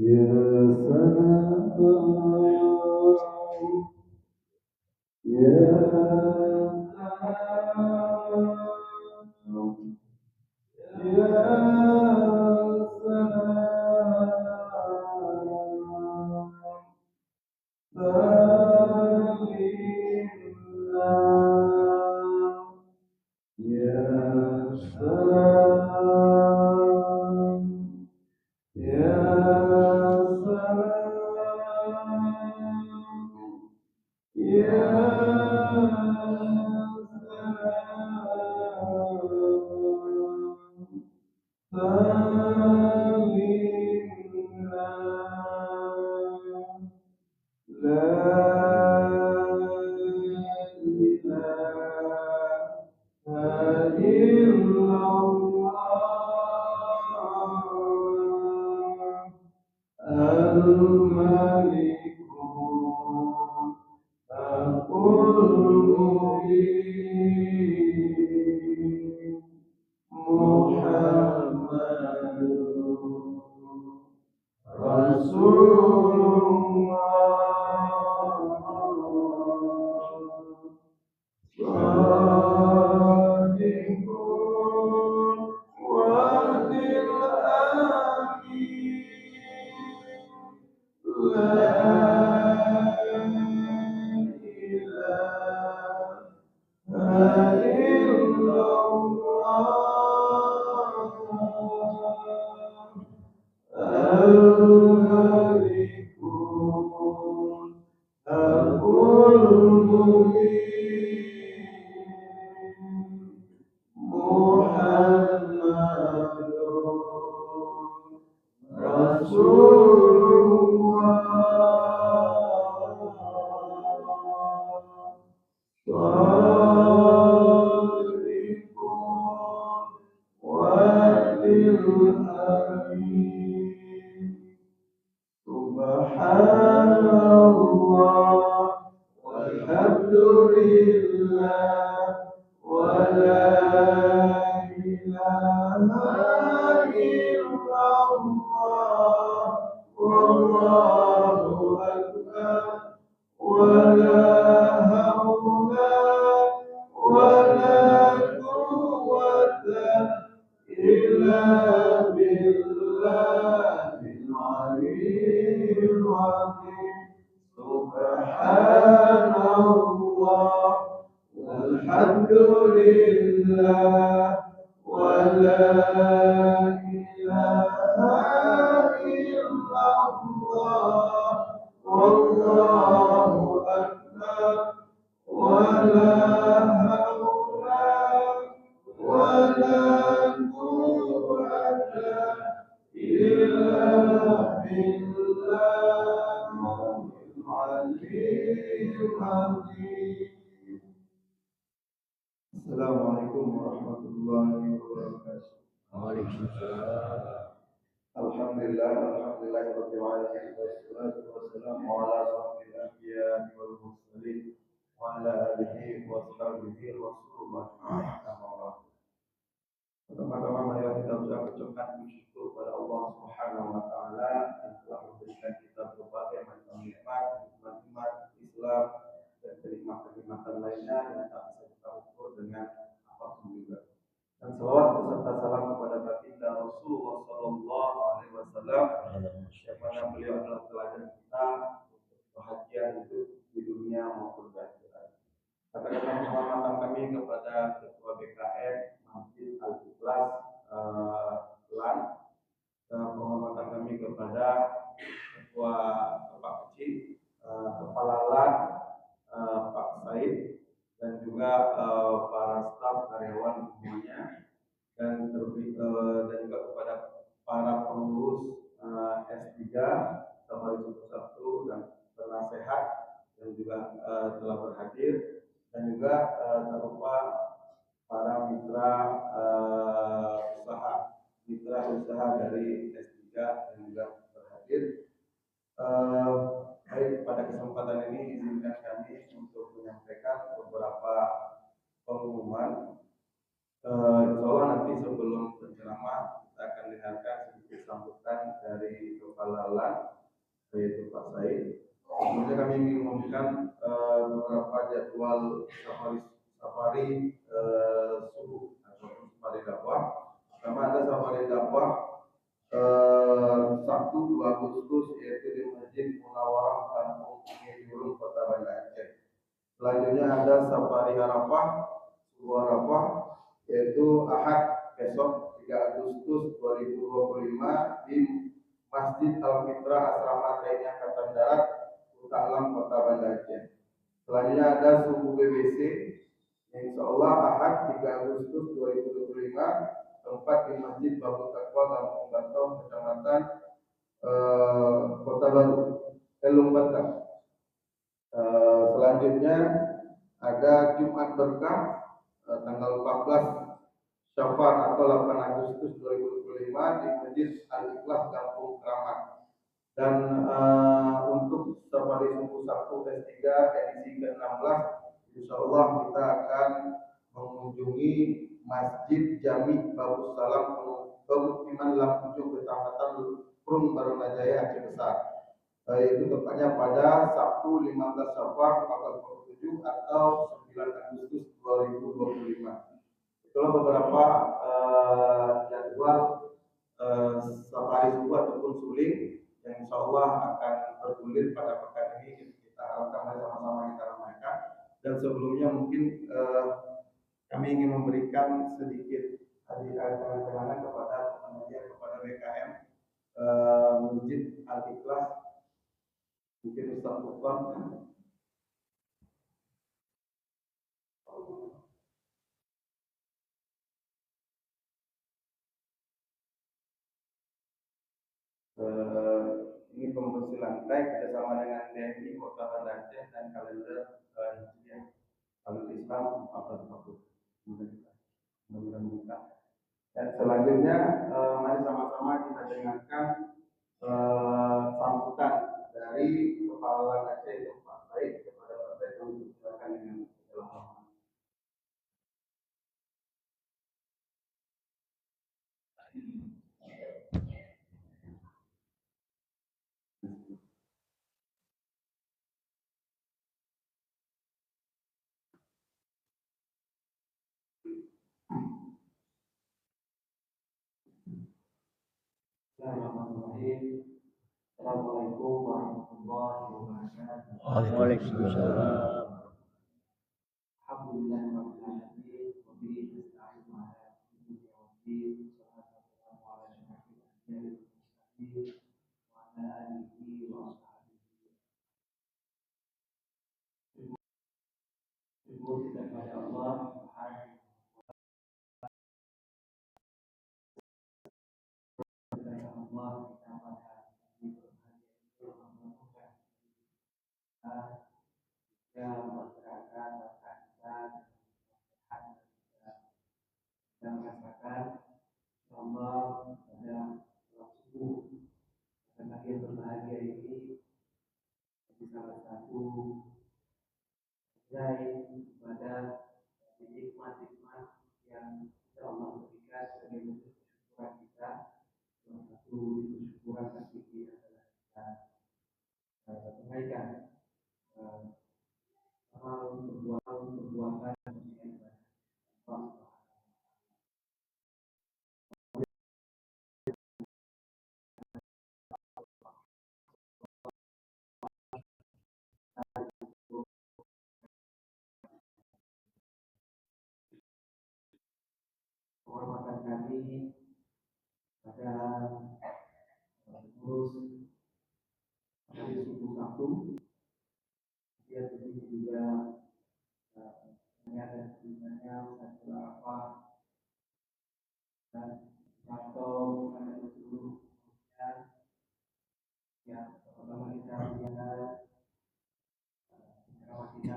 Ya salam, ya salam, ya salam, salimna, ya salam, ya salam. Ya salimna, la ilaha illallah al-malikul al-mubin Muhammadun Rasulullah Shadiqul Wa'dil Amin La ilaha illallah Al-Malikul Al-Mubin Muhammadun Rasulullah Shadiqul Wa'dil Amin Subhanallah walhamdulillah wa la ilaha illallah wallahu akbar wa la hawla wa la quwwata illa billahil aliyyil azim Subhanallah walhamdulillah wa la ilaha illallah wallahu akbar wa la hawla wa la quwwata illa billahil aliyyil azim. Assalamualaikum warahmatullahi wabarakatuh. Waalaikumsalam. Alhamdulillah, rabbil alamin wassalatu wassalamu ala asyrofil anbiya'i wal mursalin wa ala alihi wa sahbihi Rasulullah. Pertama-tama marilah kita ucapkan puji syukur kepada Allah Subhanahu wa taala yang telah memberikan kita berbagai macam nikmat Islam dan kenikmatan lainnya yang tak bisa kita ukur dengan apapun juga. Dan salawat beserta salam kepada baginda Rasulullah Sallallahu Alaihi Wasallam yang mana beliau adalah teladan kita untuk kebahagiaan hidup di dunia maupun di akhirat. Kata-kata penghormatan kami kepada Ketua BKN Masjid Al-Ikhlas Lan, dan penghormatan kami kepada Ketua Pak Kecil, Kepala Lan Pak Said, dan juga para staf karyawan semuanya, dan juga kepada para pengurus telah berhadir, dan juga tak lupa para mitra dari S3 yang juga berhadir. Baik, pada kesempatan ini izinkan kami untuk menyampaikan beberapa pengumuman. Insya Allah nanti sebelum berceramah kita akan dengarkan sedikit sambutan dari Kepala LAN, yaitu Pak Said. Kemudian kami ingin mengumumkan beberapa jadwal safari subuh atau safari dakwah. Pertama ada safari dakwah Sabtu 2 Agustus, yaitu di Masjid Munawarah Kampung Ngejurung, Kota Banda Aceh. Selanjutnya ada safari Arafah, subuh Arafah, yaitu Ahad besok 3 Agustus 2025 di Masjid Al-Fitrah Asrama TNI Angkatan Darat, Kota Alam, Kota Banda Aceh. Selanjutnya ada subuh BBC, Insya Allah Ahad 3 Agustus 2025, tempat di Masjid Babul Taqwa, Kampung Bantau, Kecamatan Kota Baru, Elung Batam. Selanjutnya ada Jumat Berkah tanggal 14 Syawal atau 8 Agustus 2025 di Masjid Al-Ikhlas, Kampung Keramat. Dan untuk safari subuh Sabtu S3 edisi ke-16, insya Allah kita akan mengunjungi Masjid Jami Babus Salam Pemukiman Lampucung, Kecamatan Prung, Barunajaya, Aceh Besar. Itu tepatnya pada Sabtu 15 Syawal 1427 atau 9 Agustus 2025. Itulah beberapa jadwal safari subuh ataupun suling yang insya Allah akan bergulir pada pekan ini. Kita harapkan sama-sama kita ramaikan. Dan sebelumnya mungkin kami ingin memberikan sedikit hadiah kepada pengajian, kepada BKM Masjid Al-Ikhlas. Mungkin Ustaz Lukman. Ini pembersih lantai kerjasama dengan TNI Kota Banda Aceh dan kalender kalender Islam 1440. Mudah-mudahan buka. Dan selanjutnya mari sama-sama kita dengarkan sambutan dari Kepala Aceh Pak Said kepada Pak Said untuk silakan dengan segala Bismillahirrahmanirrahim. Assalamualaikum warahmatullahi wabarakatuh. Waalaikumsalam. Alhamdulillahirabbil alamin wa bihi nasta'in ala umuri waddin. Wassalamu ala asyrofil anbiya'i wal mursalin wa ala alihi wa ashabihi. Syukur kita kepada Allah Subhanahu Allah kita pada masyarakat dan merasakan Allah pada subuh karena dia berbahagia ini di salah satu ibadah nikmat-nikmat yang Allah berikan sebagai bentuk kesyukuran kita. Salah satu kesyukuran hakiki adalah kita tunaikan perbuatan ibadah Allah. Penghormatan kami pada pengurus hari subuh Sabtu, dia tentu juga mengingatkan sebenarnya satu apa dan atau pada seluruhnya yang pertama kita menjaga kita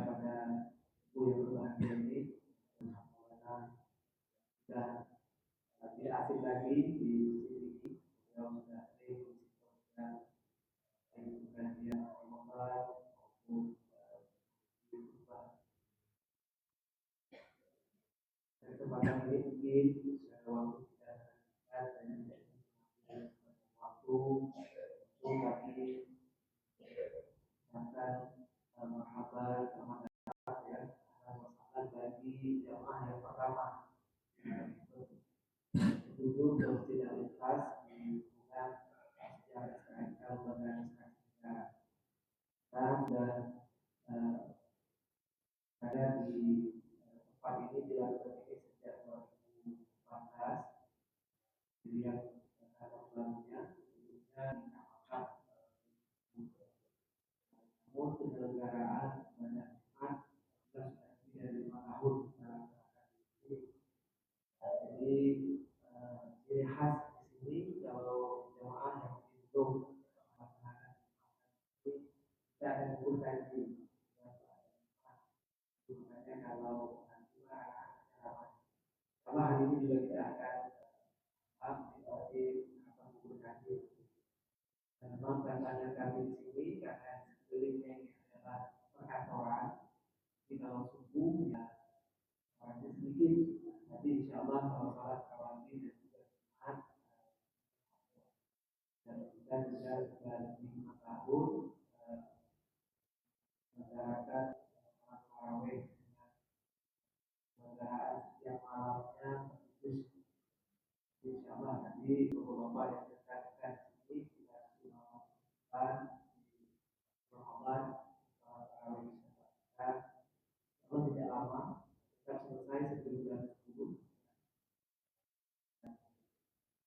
kesempatan ini mungkin secara waktu kita dan waktu tadi akan marhaban sama ya marhaban bagi jamaah yang pertama duduk dan tidak lintas di lingkungan yang sekarang organisasi dan ada di tempat ini dilakukan ini sejak 2014. Jadi yang sebelumnya dinamakan namun penyelenggaraan banyak Jumat sudah lebih dari 5 tahun dalam ini. Jadi ciri khas di sini kalau jemaah yang belum melaksanakan ini kita akan bukukan di bukannya kalau nanti hari ini juga kita akan menggunakan dan memang tandanya kami di sini karena sekelilingnya ini adalah perkantoran. Jadi kalau subuh ya orangnya sedikit, tapi insya Allah kalau sholat tarawih dan juga Jumat dan kita juga sudah 5 tahun masyarakat sholat tarawih dengan penyelenggaraan setiap malamnya terus insya Allah nanti bapak-bapak yang dekat sini kita sudah melakukan Ramadan tarawih dan kalau tidak lama kita selesai sebelum bulan 10.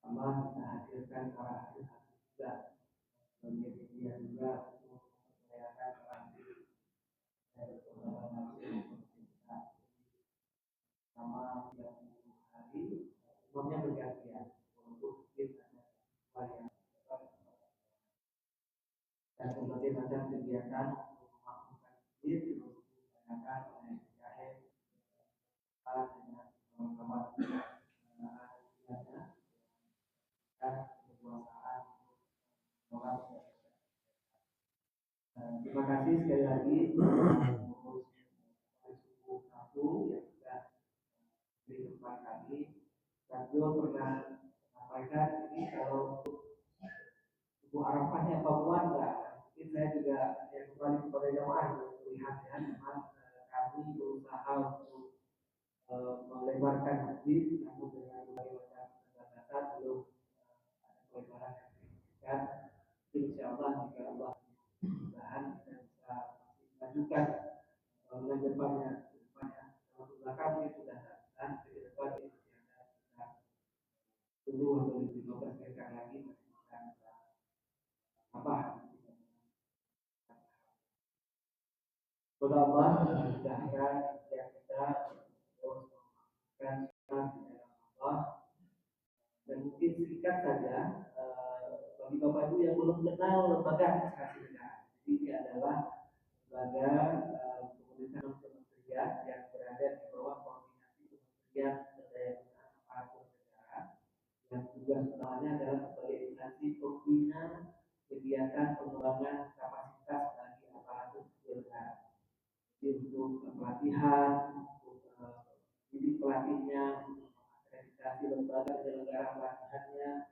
Allah kita hadirkan para hadis juga sebagai media juga untuk mempercayakan orang dari pengalaman kita sama 30 hari umumnya bergantian walaupun mungkin ada yang dan berbagai macam kegiatan untuk memaklumkan diri untuk ditanyakan oleh jahil dengan teman-teman kekuasaan orang. Terima kasih sekali lagi pengurus suku satu yang sudah beri tempat kami. Radio pernah sampaikan ini kalau suku Arafahnya Papua enggak. Mungkin saya juga yang kembali kepada jamaah melihat ya memang kami berusaha untuk melebarkan hadis namun dengan berbagai macam keterbatasan belum ada pelebaran yang signifikan. Insya Allah jika Allah mudah-mudahan kita bisa majukan dengan depannya kalau belakang ini sudah dan ke depan ini masih ada 10 atau 15 hektar lagi masih bisa apa semoga Allah memudahkan yang kita terus melakukan di dalam Allah. Dan mungkin singkat saja bagi Bapak Ibu yang belum kenal lembaga administrasi negara. Jadi ini adalah lembaga pemerintahan kementerian yang berada di bawah koordinasi Kementerian Pendayaan Aparatur Negara yang tugas utamanya adalah sebagai instansi pembina kegiatan pengembangan kapasitas bagi aparatur negara. Jadi untuk pelatihan, untuk didik pelatihnya, akreditasi lembaga penyelenggara pelatihannya,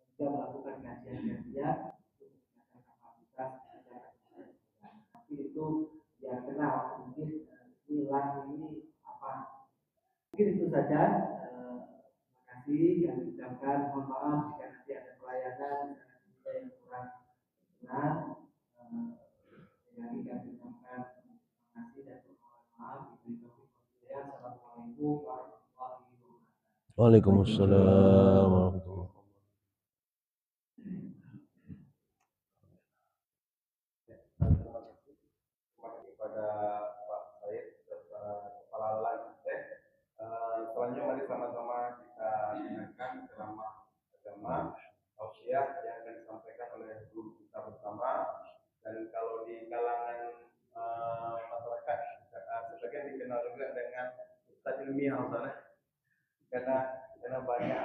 juga melakukan kajian-kajian untuk meningkatkan kapasitas tapi itu yang kenal mungkin nilai ini apa mungkin itu saja. Terima kasih yang diucapkan, mohon maaf jika nanti ada pelayanan yang kurang benar. Yang kami ucapkan terima kasih dan mohon maaf. Assalamualaikum warahmatullahi wabarakatuh. Waalaikumsalam warahmatullahi wabarakatuh. Kepada Pak Said serta Kepala Lalai. Selanjutnya mari sama-sama kita dengarkan ceramah agama tausiah yang akan disampaikan oleh guru kita bersama. Dan kalau di kalangan masyarakat sebagian dikenal juga dengan Ustaz ilmiah karena banyak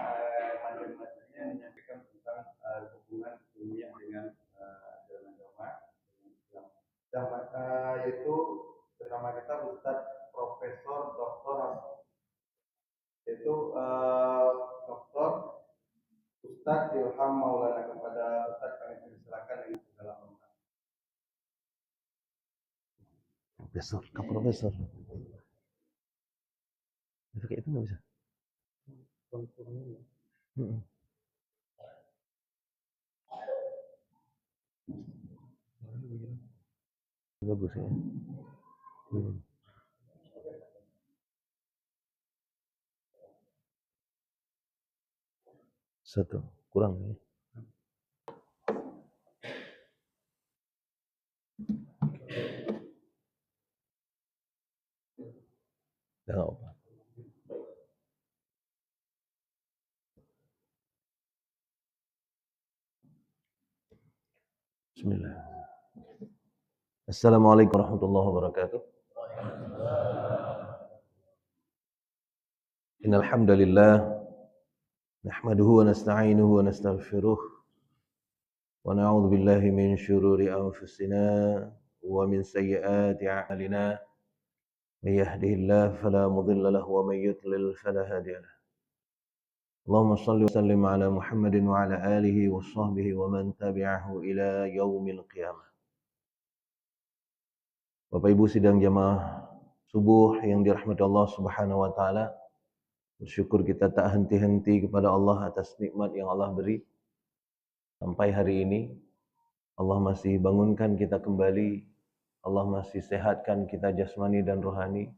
materi-materinya yang menyampaikan tentang hubungan ilmiah dengan agama yaitu bersama kita Ustaz Profesor Dr. yaitu Ustaz Ilham Maulana kepada Ustaz kami persilakan dengan segala hormat. Profesor, Kak Profesor. Itu kayak itu nggak bisa. Bagus ya. Satu kurang ya. Nggak apa. Bismillah. Assalamualaikum warahmatullahi wabarakatuh. Innal hamdalillah nahmaduhu wa nasta'inuhu wa nastaghfiruh wa na'udzu billahi min syururi anfusina wa min sayyiati a'malina. May yahdihillahu fala mudilla lahu wa may yudlil fala hadiya lahu. Allahumma shalli wa sallim ala Muhammadin wa ala alihi wa sahbihi wa man tabi'ahu ila yaumil qiyamah. Bapak Ibu sidang jamaah subuh yang dirahmati Allah Subhanahu wa taala, bersyukur kita tak henti-henti kepada Allah atas nikmat yang Allah beri sampai hari ini. Allah masih bangunkan kita kembali, Allah masih sehatkan kita jasmani dan rohani,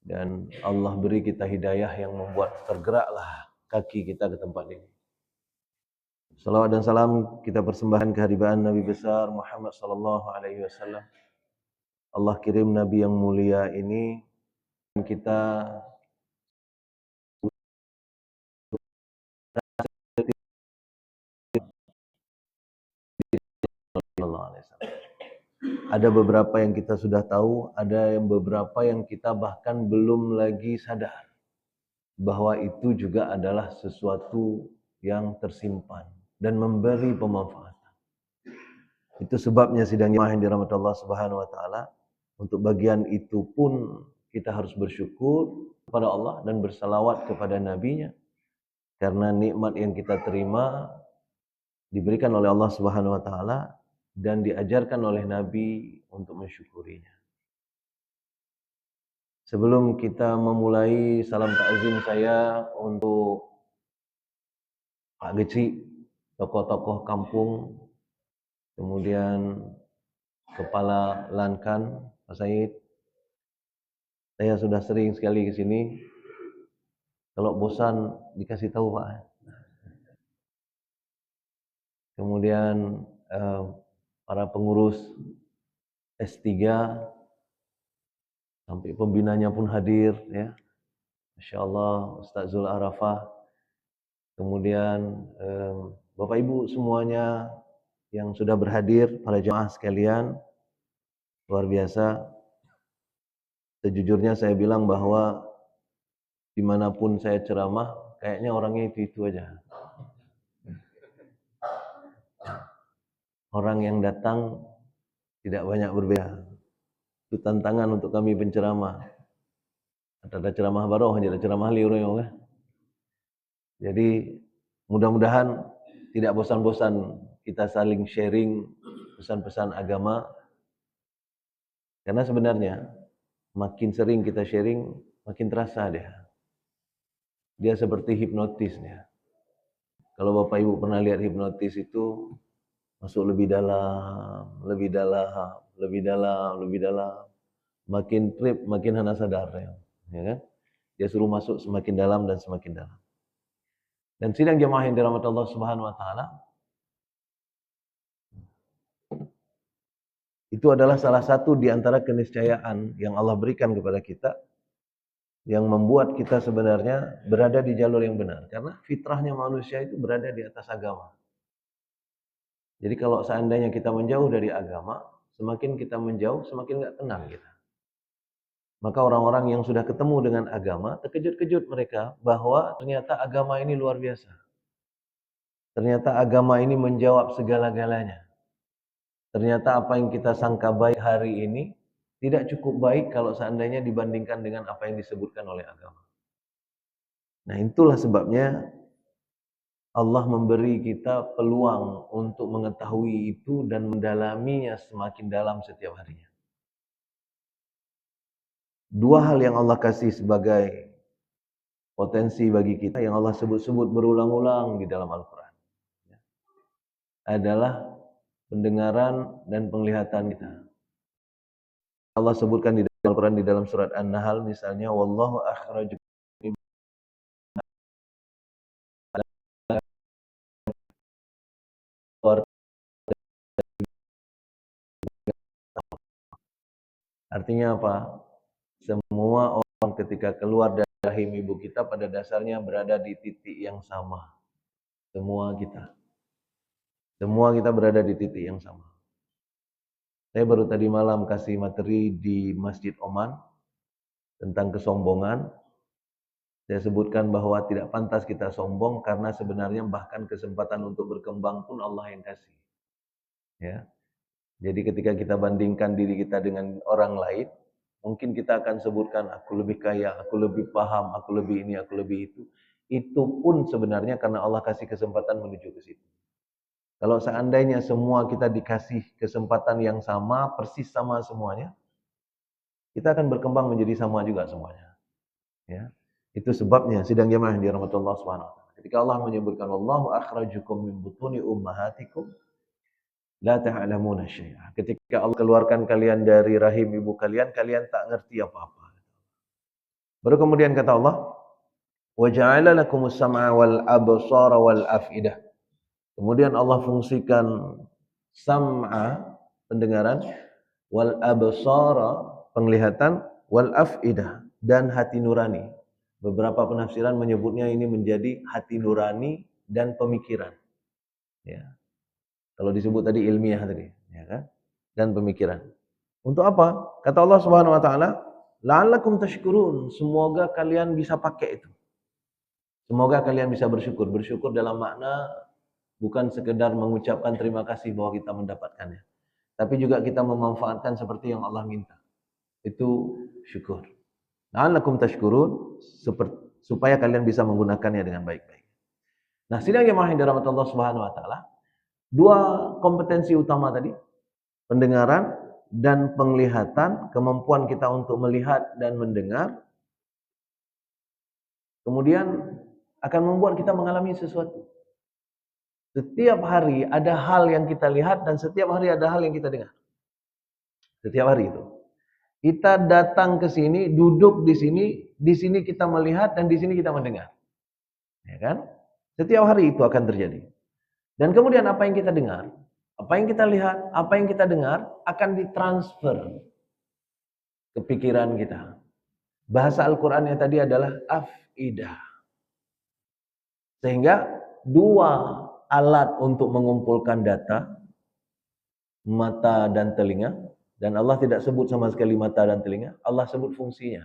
dan Allah beri kita hidayah yang membuat tergeraklah kaki kita ke tempat ini. Salawat dan salam kita persembahkan kehadiran Nabi besar Muhammad sallallahu alaihi wasallam. Allah kirim Nabi yang mulia ini, kita ada beberapa yang kita sudah tahu, ada yang beberapa yang kita bahkan belum lagi sadar bahwa itu juga adalah sesuatu yang tersimpan dan memberi pemanfaatan. Itu sebabnya sidang jemaah yang dirahmati Allah Subhanahu wa taala, untuk bagian itu pun kita harus bersyukur kepada Allah dan bersalawat kepada nabinya, karena nikmat yang kita terima diberikan oleh Allah Subhanahu wa taala dan diajarkan oleh Nabi untuk mensyukurinya. Sebelum kita memulai, salam takzim saya untuk Pak Geci, tokoh-tokoh kampung, kemudian Kepala Lankan, Pak Said. Saya sudah sering sekali ke sini. Kalau bosan dikasih tahu Pak. Kemudian para pengurus S3, sampai pembinanya pun hadir ya. Masya Allah, Ustaz Zul Arafah. Kemudian Bapak Ibu semuanya yang sudah berhadir, para jemaah sekalian, luar biasa. Sejujurnya saya bilang bahwa dimanapun saya ceramah, kayaknya orangnya itu aja. Orang yang datang tidak banyak berbeda. Itu tantangan untuk kami penceramah. Ada ceramah baroh, ada ceramah liur ya. Jadi mudah-mudahan tidak bosan-bosan kita saling sharing pesan-pesan agama. Karena sebenarnya makin sering kita sharing, makin terasa dia. Dia seperti hipnotis ya. Kalau Bapak Ibu pernah lihat hipnotis itu, masuk lebih dalam, lebih dalam, lebih dalam, lebih dalam. Makin trip, makin hana sadar ya kan? Dia suruh masuk semakin dalam dan semakin dalam. Dan sidang jemaah yang dirahmati Allah Subhanahu wa taala, itu adalah salah satu di antara keniscayaan yang Allah berikan kepada kita, yang membuat kita sebenarnya berada di jalur yang benar. Karena fitrahnya manusia itu berada di atas agama. Jadi kalau seandainya kita menjauh dari agama, semakin kita menjauh, semakin nggak tenang kita. Maka orang-orang yang sudah ketemu dengan agama, terkejut-kejut mereka bahwa ternyata agama ini luar biasa. Ternyata agama ini menjawab segala-galanya. Ternyata apa yang kita sangka baik hari ini, tidak cukup baik kalau seandainya dibandingkan dengan apa yang disebutkan oleh agama. Nah itulah sebabnya Allah memberi kita peluang untuk mengetahui itu dan mendalaminya semakin dalam setiap harinya. Dua hal yang Allah kasih sebagai potensi bagi kita yang Allah sebut-sebut berulang-ulang di dalam Al-Quran adalah pendengaran dan penglihatan kita. Allah sebutkan di dalam Al-Quran di dalam surat An-Nahl misalnya, wallahu akhrajakum artinya apa? Semua orang ketika keluar dari rahim ibu kita pada dasarnya berada di titik yang sama. Semua kita berada di titik yang sama. Saya baru tadi malam kasih materi di Masjid Oman tentang kesombongan. Saya sebutkan bahwa tidak pantas kita sombong karena sebenarnya bahkan kesempatan untuk berkembang pun Allah yang kasih. Ya. Jadi ketika kita bandingkan diri kita dengan orang lain, mungkin kita akan sebutkan aku lebih kaya, aku lebih paham, aku lebih ini, aku lebih itu. Itu pun sebenarnya karena Allah kasih kesempatan menuju ke situ. Kalau seandainya semua kita dikasih kesempatan yang sama, persis sama semuanya, kita akan berkembang menjadi sama juga semuanya. Ya. Itu sebabnya sidang jamaah yang dirahmati Allah Subhanahu wa taala. Ketika Allah menyebutkan wallahu akhrajakum min butuni ummahatikum la ta'lamuna syai'a. Ketika Allah keluarkan kalian dari rahim ibu kalian, kalian tak ngerti apa-apa. Baru kemudian kata Allah, wa ja'ala lakumus sam'a wal absara wal af'idah. Kemudian Allah fungsikan sam'a, pendengaran, wal absara, penglihatan, wal af'idah, dan hati nurani. Beberapa penafsiran menyebutnya ini menjadi hati nurani dan pemikiran. Ya. Kalau disebut tadi ilmiah tadi, ya kan? Dan pemikiran. Untuk apa? Kata Allah Subhanahu wa taala, la'allakum tashkurun. Semoga kalian bisa pakai itu. Semoga kalian bisa bersyukur. Bersyukur dalam makna bukan sekedar mengucapkan terima kasih bahwa kita mendapatkannya, tapi juga kita memanfaatkan seperti yang Allah minta. Itu syukur. La'allakum tashkurun, supaya kalian bisa menggunakannya dengan baik-baik. Nah, sidang jemaah yang dirahmati Allah Subhanahu wa taala, dua kompetensi utama tadi, pendengaran dan penglihatan, kemampuan kita untuk melihat dan mendengar, kemudian akan membuat kita mengalami sesuatu. Setiap hari ada hal yang kita lihat dan setiap hari ada hal yang kita dengar. Setiap hari itu. Kita datang ke sini, duduk di sini kita melihat dan di sini kita mendengar. Ya kan? Setiap hari itu akan terjadi. Dan kemudian apa yang kita dengar, apa yang kita lihat, apa yang kita dengar akan ditransfer ke pikiran kita. Bahasa Al-Qur'annya tadi adalah afidah. Sehingga dua alat untuk mengumpulkan data, mata dan telinga, dan Allah tidak sebut sama sekali mata dan telinga, Allah sebut fungsinya.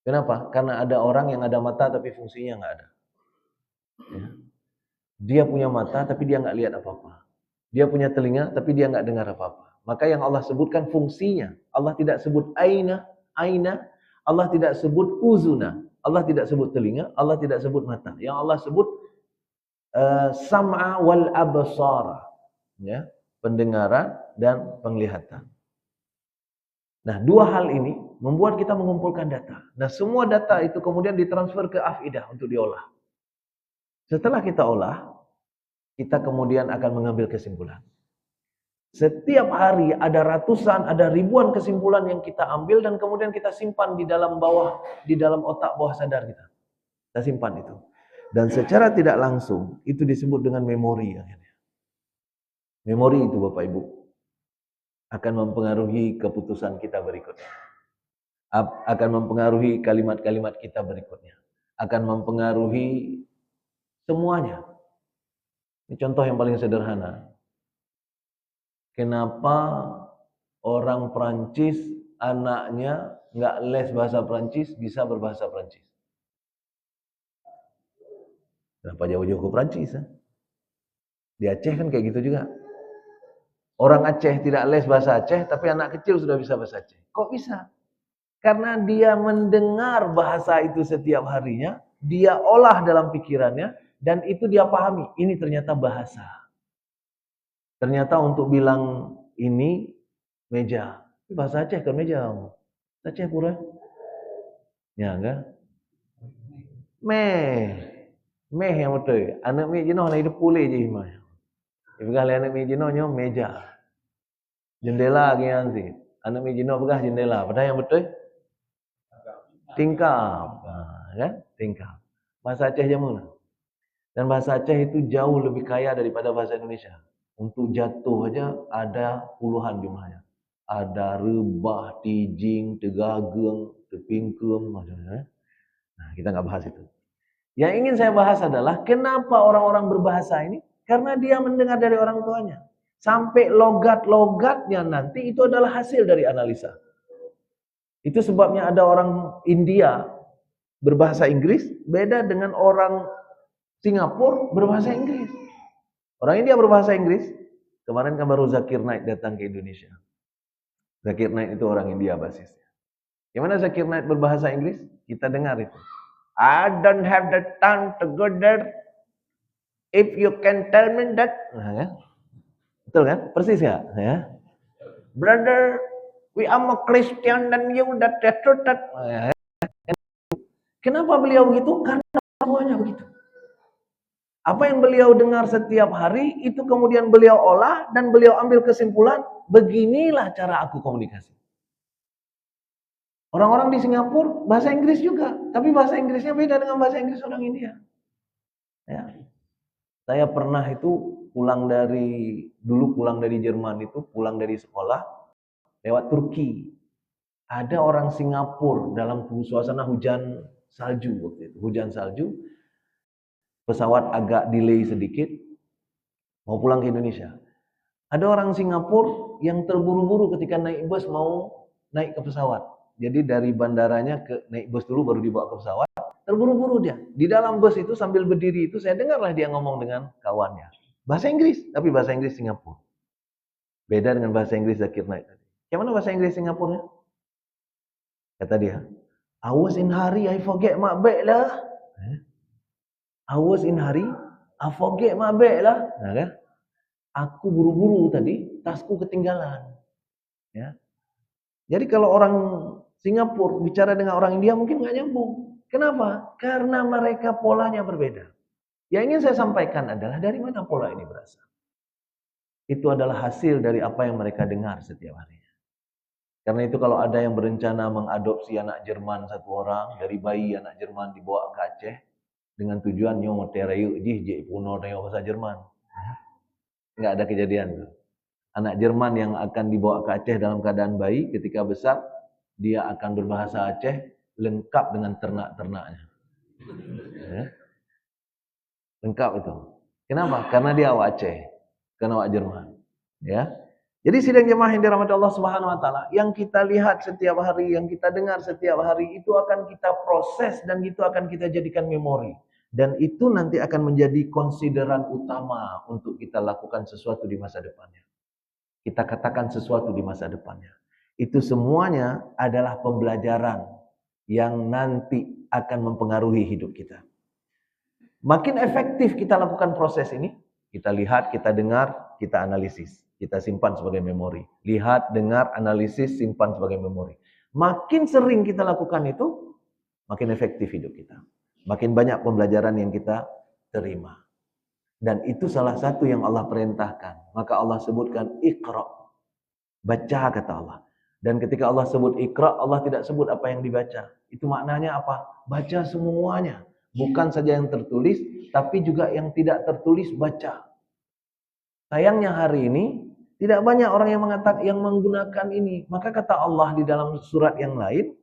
Kenapa? Karena ada orang yang ada mata tapi fungsinya nggak ada. Ya. Dia punya mata tapi dia nggak lihat apa-apa. Dia punya telinga tapi dia nggak dengar apa-apa. Maka yang Allah sebutkan fungsinya. Allah tidak sebut aina, Allah tidak sebut uzuna, Allah tidak sebut telinga, Allah tidak sebut mata. Yang Allah sebut sam'a wal absara, ya, pendengaran dan penglihatan. Nah, dua hal ini membuat kita mengumpulkan data. Nah, semua data itu kemudian ditransfer ke afidah untuk diolah. Setelah kita olah, kita kemudian akan mengambil kesimpulan. Setiap hari ada ratusan, ada ribuan kesimpulan yang kita ambil dan kemudian kita simpan di dalam otak bawah sadar kita. Kita simpan itu. Dan secara tidak langsung itu disebut dengan memori. Memori itu Bapak Ibu akan mempengaruhi keputusan kita berikutnya. Akan mempengaruhi kalimat-kalimat kita berikutnya. Akan mempengaruhi semuanya. Ini contoh yang paling sederhana. Kenapa orang Perancis anaknya nggak les bahasa Perancis bisa berbahasa Perancis? Kenapa jauh-jauh ke Perancis? Di Aceh kan kayak gitu juga. Orang Aceh tidak les bahasa Aceh, tapi anak kecil sudah bisa bahasa Aceh. Kok bisa? Karena dia mendengar bahasa itu setiap harinya, dia olah dalam pikirannya, Dan itu dia pahami, ini ternyata bahasa. Ternyata untuk bilang ini meja. Bahasa Aceh kan meja. Aceh pura. Ya kan? Meh yang betul. Anak mi jenuh nak hidup pulih je imah. Ibgah anak mi jenuh nyo meja. Jendela lagi nanti. Anak mi jenuh begah jendela. Padahal yang betul tingkap. Kan? Tingkap. Bahasa Aceh je mana? Dan bahasa Aceh itu jauh lebih kaya daripada bahasa Indonesia. Untuk jatuh aja ada puluhan jumlahnya. Ada rebah, tijing, tegageng, tepingkem, macam-macam. Nah, kita nggak bahas itu. Yang ingin saya bahas adalah kenapa orang-orang berbahasa ini? Karena dia mendengar dari orang tuanya. Sampai logat-logatnya nanti itu adalah hasil dari analisa. Itu sebabnya ada orang India berbahasa Inggris beda dengan orang Singapura berbahasa Inggris. Orang India berbahasa Inggris. Kemarin kan baru Zakir Naik datang ke Indonesia. Zakir Naik itu orang India basisnya. Gimana Zakir Naik berbahasa Inggris? Kita dengar itu. I don't have the time to go there. If you can tell me that. Nah, ya. Betul kan? Persis ya? Ya. Brother, we are more Christian than you. That. Nah, ya. Kenapa beliau begitu? Karena semuanya begitu. Apa yang beliau dengar setiap hari, itu kemudian beliau olah dan beliau ambil kesimpulan, beginilah cara aku komunikasi. Orang-orang di Singapura bahasa Inggris juga, tapi bahasa Inggrisnya beda dengan bahasa Inggris orang India. Ya. Saya pernah itu pulang dari Jerman itu, pulang dari sekolah, lewat Turki. Ada orang Singapura dalam suasana hujan salju waktu itu, hujan salju. Pesawat agak delay sedikit, mau pulang ke Indonesia. Ada orang Singapura yang terburu-buru ketika naik bus mau naik ke pesawat. Jadi dari bandaranya naik bus dulu baru dibawa ke pesawat. Terburu-buru dia. Di dalam bus itu sambil berdiri itu saya dengarlah dia ngomong dengan kawannya. Bahasa Inggris, tapi bahasa Inggris Singapura. Beda dengan bahasa Inggris Zakir Naik tadi. Gimana bahasa Inggris Singapurnya? Kata dia, I was in hurry, I forget my bag lah. I was in hurry, I forget my bag lah. Nah, kan? Aku buru-buru tadi, tasku ketinggalan. Ya. Jadi kalau orang Singapura bicara dengan orang India mungkin nggak nyambung. Kenapa? Karena mereka polanya berbeda. Yang ingin saya sampaikan adalah dari mana pola ini berasal. Itu adalah hasil dari apa yang mereka dengar setiap harinya. Karena itu kalau ada yang berencana mengadopsi anak Jerman satu orang, dari bayi anak Jerman dibawa ke Aceh, dengan tujuan nyomo terayu jih puno tengok bahasa Jerman. Enggak ada kejadian tuh. Anak Jerman yang akan dibawa ke Aceh dalam keadaan bayi, ketika besar dia akan berbahasa Aceh lengkap dengan ternak-ternaknya. Ya. Lengkap itu. Kenapa? Karena dia awak Aceh, karena awak Jerman. Ya. Jadi sidang jemaah yang dirahmati Allah Subhanahu wa taala, yang kita lihat setiap hari, yang kita dengar setiap hari itu akan kita proses dan itu akan kita jadikan memori. Dan itu nanti akan menjadi konsideran utama untuk kita lakukan sesuatu di masa depannya. Kita katakan sesuatu di masa depannya. Itu semuanya adalah pembelajaran yang nanti akan mempengaruhi hidup kita. Makin efektif kita lakukan proses ini, kita lihat, kita dengar, kita analisis. Kita simpan sebagai memori. Lihat, dengar, analisis, simpan sebagai memori. Makin sering kita lakukan itu, makin efektif hidup kita. Makin banyak pembelajaran yang kita terima. Dan itu salah satu yang Allah perintahkan. Maka Allah sebutkan Iqra. Baca kata Allah. Dan ketika Allah sebut Iqra, Allah tidak sebut apa yang dibaca. Itu maknanya apa? Baca semuanya. Bukan saja yang tertulis, tapi juga yang tidak tertulis baca. Sayangnya hari ini tidak banyak orang yang menggunakan ini. Maka kata Allah di dalam surat yang lain,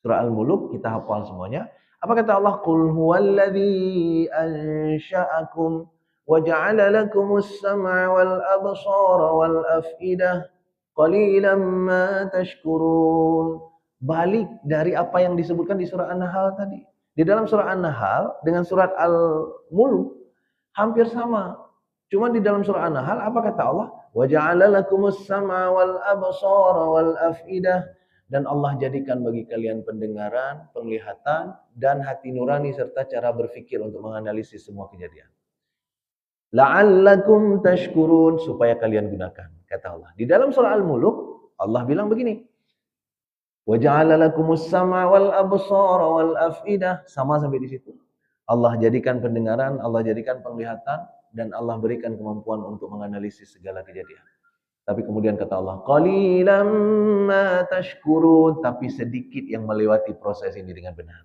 surah Al-Muluk, kita hafal semuanya. Apa kata Allah? Qul huwallazi ansha'akum wa ja'ala lakumus sam'a wal absara wal af'idah qalilan ma tashkurun. Balik dari apa yang disebutkan di surah An-Nahl tadi. Di dalam surah An-Nahl dengan surat Al-Muluk hampir sama. Cuma di dalam surah An-Nahl apa kata Allah? Wa ja'ala lakumus sam'a wal absara wal af'idah. dan Allah jadikan bagi kalian pendengaran, penglihatan, dan hati nurani serta cara berfikir untuk menganalisis semua kejadian. La'allakum tashkurun, supaya kalian gunakan, kata Allah. Di dalam surah Al-Mulk, Allah bilang begini, wa ja'ala lakumus sam'a wal absara wal af'idah, sama sampai di situ. Allah jadikan pendengaran, Allah jadikan penglihatan, dan Allah berikan kemampuan untuk menganalisis segala kejadian. Tapi kemudian kata Allah, qalilan ma tashkurun, tapi sedikit yang melewati proses ini dengan benar.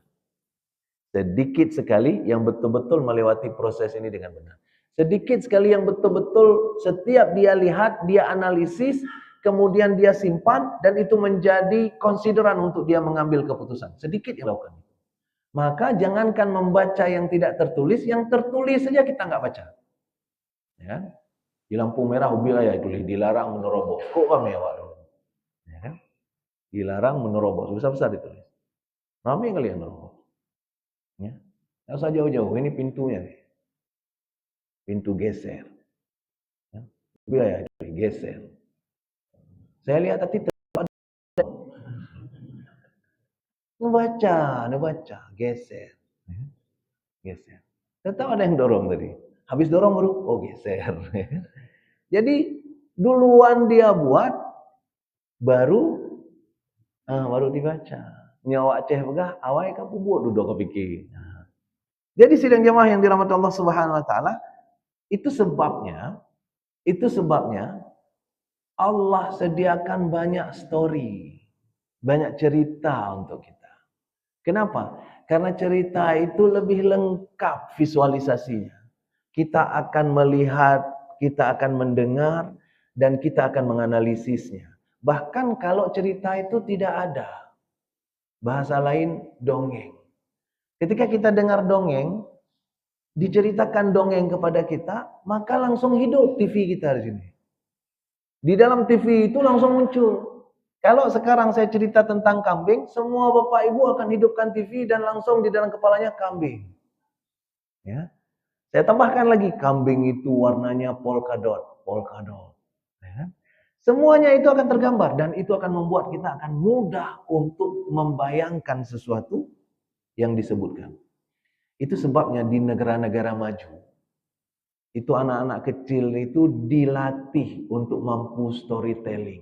Sedikit sekali yang betul-betul melewati proses ini dengan benar. Sedikit sekali yang betul-betul setiap dia lihat, dia analisis, kemudian dia simpan, dan itu menjadi konsideran untuk dia mengambil keputusan. Sedikit yang lakukan. Maka jangankan membaca yang tidak tertulis, yang tertulis saja kita nggak baca. Ya. Di lampu merah wilayah itu dilarang menerobos. Kok kami ya Pak? Ya kan? Dilarang menerobos. Besar-besar ditulis. Ramai kalian menerobos. Ya. Nggak usah jauh-jauh. Ini pintunya nih. Pintu geser. Ya. Wilayah itu geser. Saya lihat tadi Ngebaca, geser. Geser. Tetap ada yang dorong tadi. Habis dorong baru, oh geser. Jadi duluan dia buat, baru dibaca. Nyawa Aceh begah, awai kamu buat duduk kepikir. Jadi sidang jamaah yang dirahmati Allah Subhanahu Wa Taala, itu sebabnya Allah sediakan banyak story, banyak cerita untuk kita. Kenapa? Karena cerita itu lebih lengkap visualisasinya. Kita akan melihat, kita akan mendengar, dan kita akan menganalisisnya. Bahkan kalau cerita itu tidak ada, bahasa lain dongeng. Ketika kita dengar dongeng, diceritakan dongeng kepada kita, maka langsung hidup TV kita di sini. Di dalam TV itu langsung muncul. Kalau sekarang saya cerita tentang kambing, semua bapak ibu akan hidupkan TV dan langsung di dalam kepalanya kambing. Ya. Saya tambahkan lagi, kambing itu warnanya polkadot. Ya. Semuanya itu akan tergambar dan itu akan membuat kita akan mudah untuk membayangkan sesuatu yang disebutkan. Itu sebabnya di negara-negara maju, itu anak-anak kecil itu dilatih untuk mampu storytelling.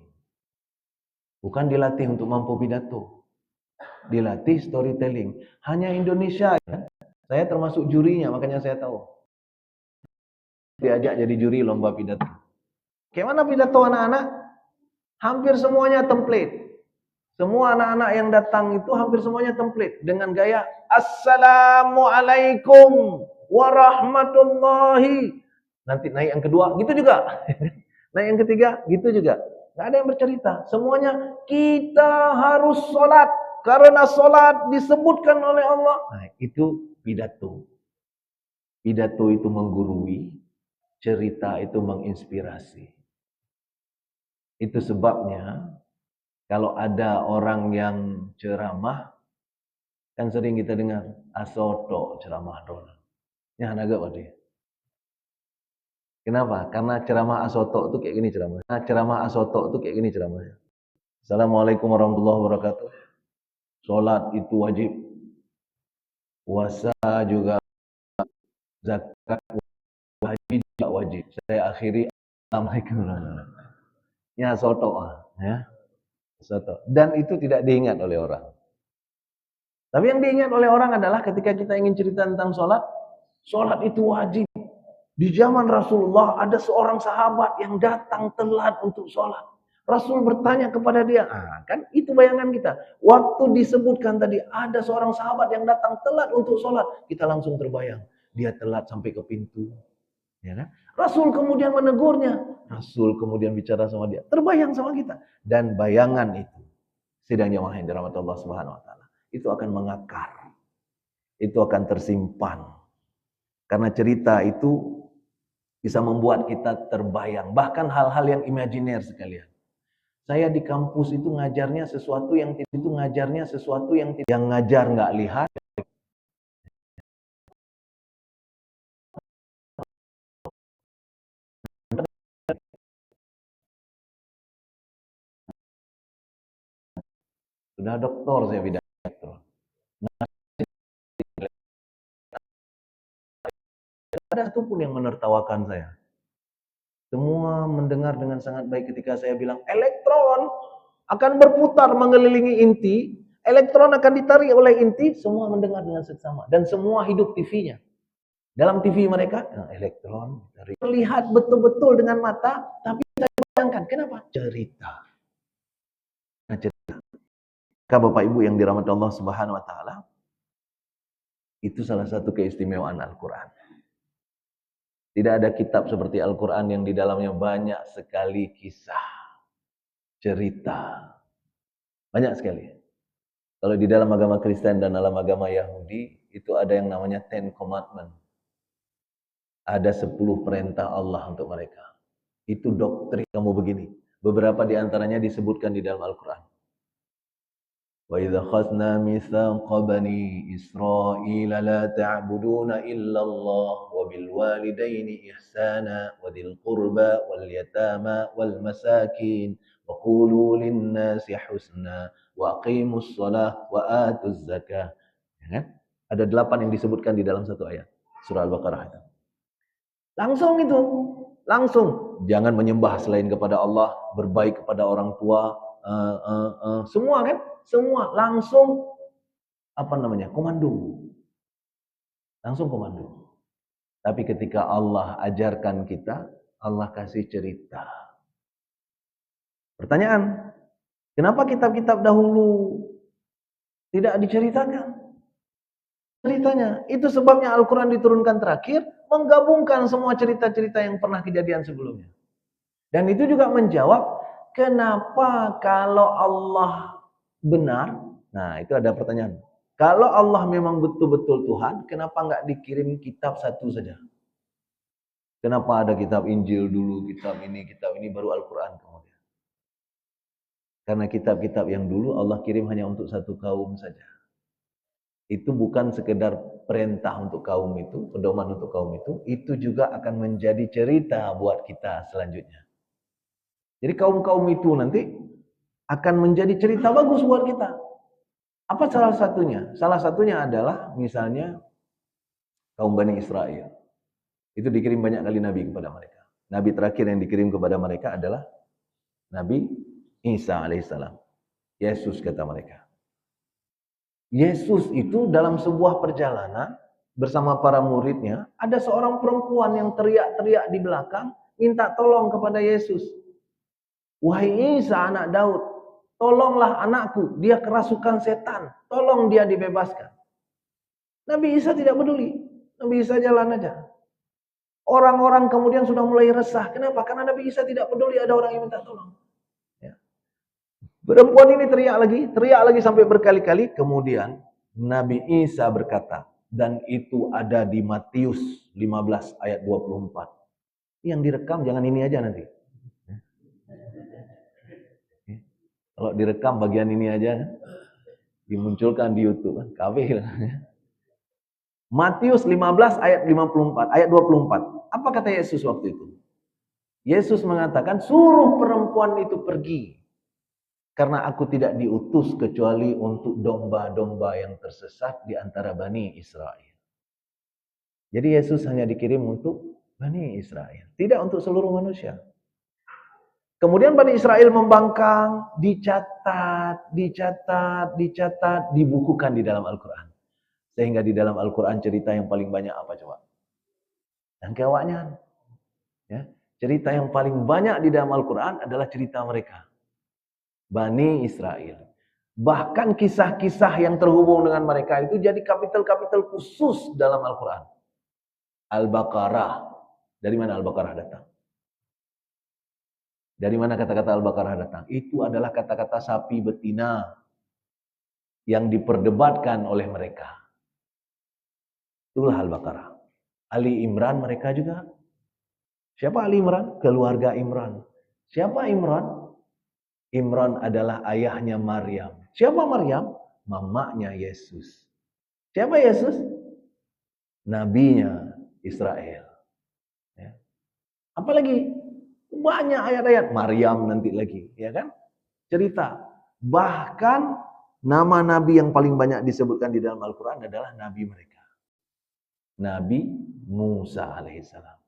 Bukan dilatih untuk mampu pidato. Dilatih storytelling. Hanya Indonesia, ya. Saya termasuk jurinya, makanya saya tahu. Diajak jadi juri lomba pidato. Bagaimana pidato anak-anak? Hampir semuanya template. Semua anak-anak yang datang itu hampir semuanya template. Dengan gaya, Assalamualaikum warahmatullahi. Nanti naik yang kedua, gitu juga. Naik yang ketiga, gitu juga. Nggak ada yang bercerita. Semuanya kita harus sholat. Karena sholat disebutkan oleh Allah. Nah, itu pidato. Pidato itu menggurui. Cerita itu menginspirasi. Itu sebabnya kalau ada orang yang ceramah, kan sering kita dengar, asoto ceramah dona. Ya, naga Pak dia. Kenapa? Karena ceramah asoto itu kayak gini ceramahnya. Ceramahnya. Assalamualaikum warahmatullahi wabarakatuh. Sholat itu wajib. Puasa juga, zakat wajib juga wajib. Saya akhiri Assalamualaikum warahmatullahi wabarakatuh. Ya soto, ya. Soto. Dan itu tidak diingat oleh orang. Tapi yang diingat oleh orang adalah ketika kita ingin cerita tentang sholat, sholat itu wajib. Di zaman Rasulullah ada seorang sahabat yang datang telat untuk sholat. Rasul bertanya kepada dia, kan itu bayangan kita. Waktu disebutkan tadi ada seorang sahabat yang datang telat untuk sholat, kita langsung terbayang. Dia telat sampai ke pintu. Ya kan? Rasul kemudian menegurnya. Rasul kemudian bicara sama dia. Terbayang sama kita. Dan bayangan itu, sidang jamaah yang dirahmati Allah Subhanahu Wa Taala, itu akan mengakar. Itu akan tersimpan. Karena cerita itu bisa membuat kita terbayang. Bahkan hal-hal yang imajiner sekalian. Saya di kampus itu ngajarnya sesuatu yang yang ngajar nggak lihat. Sudah doktor saya bidang elektron. Tidak ada satupun yang menertawakan saya. Semua mendengar dengan sangat baik ketika saya bilang, elektron akan berputar mengelilingi inti, elektron akan ditarik oleh inti, semua mendengar dengan seksama. Dan semua hidup TV-nya. Dalam TV mereka, elektron terlihat betul-betul dengan mata, tapi kita bayangkan, kenapa? Cerita. Nah, cerita. Maka Bapak Ibu yang dirahmati Allah Subhanahu wa taala, itu salah satu keistimewaan Al-Qur'an. Tidak ada kitab seperti Al-Qur'an yang di dalamnya banyak sekali kisah, cerita. Banyak sekali. Kalau di dalam agama Kristen dan dalam agama Yahudi, itu ada yang namanya Ten Commandments. Ada 10 perintah Allah untuk mereka. Itu doktrin kamu begini. Beberapa di antaranya disebutkan di dalam Al-Quran. Wa idza khadna mitsaqa bani Israila la ta'buduna illa Allah wa bil walidaini ihsana wa dzil qurba wal yatama wal masakin wa qulu lin nasi husna wa aqimus shalah wa atuz zakah. Ya, ada 8 yang disebutkan di dalam satu ayat surah Al-Baqarah itu. Langsung itu, langsung. Jangan menyembah selain kepada Allah, berbaik kepada orang tua, semua kan? Semua langsung komando. Langsung komando. Tapi ketika Allah ajarkan kita, Allah kasih cerita. Pertanyaan, kenapa kitab-kitab dahulu tidak diceritakan? Ceritanya, itu sebabnya Al-Quran diturunkan terakhir, menggabungkan semua cerita-cerita yang pernah kejadian sebelumnya. Dan itu juga menjawab, kenapa kalau Allah benar? Nah, itu ada pertanyaan. Kalau Allah memang betul-betul Tuhan, kenapa nggak dikirim kitab satu saja? Kenapa ada kitab Injil dulu, kitab ini, baru Al-Quran kemudian? Karena kitab-kitab yang dulu Allah kirim hanya untuk satu kaum saja. Itu bukan sekedar perintah untuk kaum itu, pedoman untuk kaum itu juga akan menjadi cerita buat kita selanjutnya. Jadi kaum-kaum itu nanti akan menjadi cerita bagus buat kita. Apa salah satunya? Salah satunya adalah misalnya kaum Bani Israel. Itu dikirim banyak kali Nabi kepada mereka. Nabi terakhir yang dikirim kepada mereka adalah Nabi Isa alaihissalam. Yesus kata mereka. Yesus itu dalam sebuah perjalanan bersama para muridnya, ada seorang perempuan yang teriak-teriak di belakang, minta tolong kepada Yesus. Wahai Isa anak Daud, tolonglah anakku, dia kerasukan setan, tolong dia dibebaskan. Nabi Isa tidak peduli, Nabi Isa jalan aja. Orang-orang kemudian sudah mulai resah, kenapa? Karena Nabi Isa tidak peduli ada orang yang minta tolong. Ya. Perempuan ini teriak lagi sampai berkali-kali, kemudian Nabi Isa berkata, dan itu ada di Matius 15 ayat 24. Yang direkam jangan ini aja nanti. Kalau direkam bagian ini aja, dimunculkan di YouTube, kafir. Matius 15 ayat 54, ayat 24. Apa kata Yesus waktu itu? Yesus mengatakan, suruh perempuan itu pergi. Karena aku tidak diutus kecuali untuk domba-domba yang tersesat di antara Bani Israel. Jadi Yesus hanya dikirim untuk Bani Israel, tidak untuk seluruh manusia. Kemudian Bani Israel membangkang, dicatat, dibukukan di dalam Al-Quran. Sehingga di dalam Al-Quran cerita yang paling banyak apa coba? Yang kewaknya. Ya. Cerita yang paling banyak di dalam Al-Quran adalah cerita mereka. Bani Israel. Bahkan kisah-kisah yang terhubung dengan mereka itu jadi kapitel-kapitel khusus dalam Al-Quran. Al-Baqarah. Dari mana Al-Baqarah datang? Dari mana kata-kata Al-Baqarah datang? Itu adalah kata-kata sapi betina yang diperdebatkan oleh mereka. Itulah Al-Baqarah. Ali Imran mereka juga. Siapa Ali Imran? Keluarga Imran. Siapa Imran? Imran adalah ayahnya Maryam. Siapa Maryam? Mamanya Yesus. Siapa Yesus? Nabinya Israel. Ya. Apalagi? Banyak ayat-ayat. Maryam nanti lagi, ya kan? Cerita. Bahkan Nama nabi yang paling banyak disebutkan di dalam Al-Quran adalah nabi mereka. Nabi Musa alaihissalam.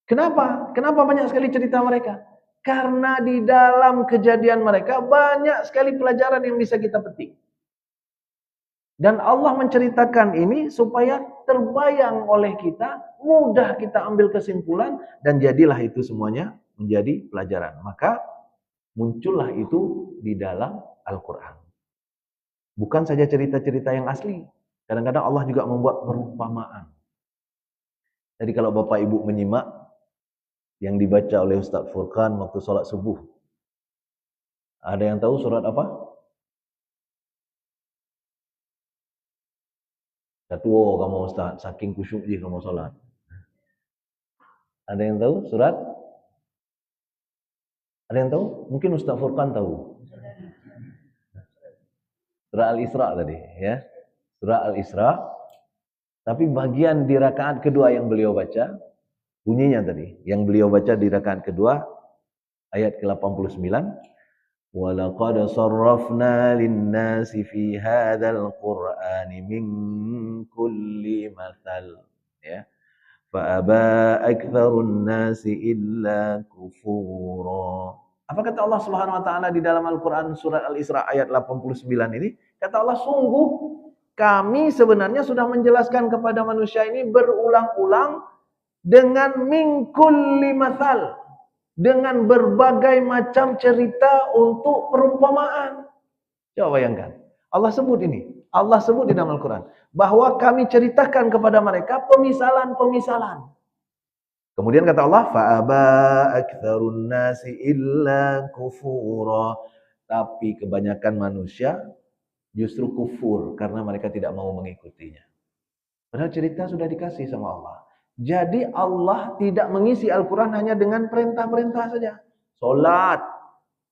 Kenapa? Kenapa banyak sekali cerita mereka? Karena di dalam kejadian mereka banyak sekali pelajaran yang bisa kita petik. Dan Allah menceritakan ini supaya terbayang oleh kita, mudah kita ambil kesimpulan, dan jadilah itu semuanya menjadi pelajaran. Maka muncullah itu di dalam Al-Quran. Bukan saja cerita-cerita yang asli. Kadang-kadang Allah juga membuat perumpamaan. Jadi kalau Bapak Ibu menyimak yang dibaca oleh Ustaz Furqan waktu sholat subuh. Ada yang tahu surat apa? Tua kamu Ustaz, saking kusyuk je kamu sholat. Ada yang tahu surat? Ada yang tahu? Mungkin Ustaz Furqan tahu. Surah Al-Isra tadi, ya. Surah Al-Isra. Tapi bagian di rakaat kedua yang beliau baca, bunyinya tadi, yang beliau baca di rakaat kedua, ayat ke-89, وَلَقَدْ صَرَّفْنَا لِلنَّاسِ فِي هَذَا الْقُرْآنِ مِنْ كُلِّ مَثَلٍ ya. فَأَبَى أَكْثَرُ النَّاسِ إِلَّا كُفُورًا. Apa kata Allah Subhanahu wa taala di dalam Al-Qur'an surat Al-Isra ayat 89 ini? Kata Allah, sungguh kami sebenarnya sudah menjelaskan kepada manusia ini berulang-ulang dengan min kulli mathal, dengan berbagai macam cerita untuk perumpamaan. Coba bayangkan. Allah sebut ini. Allah sebut di dalam Al-Quran. Bahwa kami ceritakan kepada mereka pemisalan-pemisalan. Kemudian kata Allah, فَأَبَا أَكْثَرُ النَّاسِ إِلَّا كُفُورًا. Tapi kebanyakan manusia justru kufur karena mereka tidak mau mengikutinya. Padahal cerita sudah dikasih sama Allah. Jadi Allah tidak mengisi Al-Quran hanya dengan perintah-perintah saja. Salat,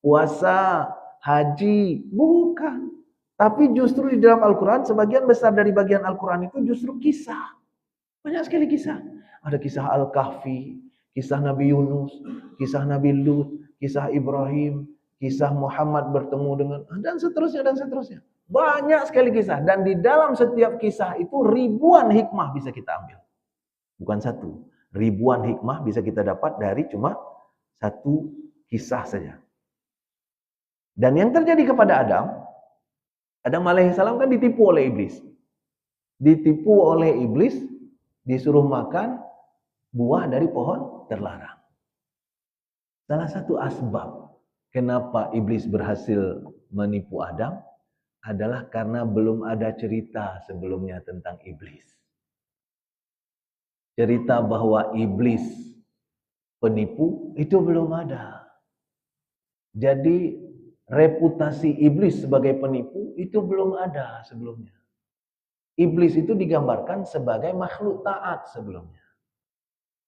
puasa, haji, bukan. Tapi justru di dalam Al-Quran, sebagian besar dari bagian Al-Quran itu justru kisah. Banyak sekali kisah. Ada kisah Al-Kahfi, kisah Nabi Yunus, kisah Nabi Lut, kisah Ibrahim, kisah Muhammad bertemu dengan, dan seterusnya, dan seterusnya. Banyak sekali kisah. Dan di dalam setiap kisah itu ribuan hikmah bisa kita ambil. Bukan satu. Ribuan hikmah bisa kita dapat dari cuma satu kisah saja. Dan yang terjadi kepada Adam alaihissalam kan ditipu oleh iblis. Ditipu oleh iblis, disuruh makan buah dari pohon terlarang. Salah satu asbab kenapa iblis berhasil menipu Adam adalah karena belum ada cerita sebelumnya tentang iblis. Cerita bahwa iblis penipu itu belum ada. Jadi reputasi iblis sebagai penipu itu belum ada sebelumnya. Iblis itu digambarkan sebagai makhluk taat sebelumnya.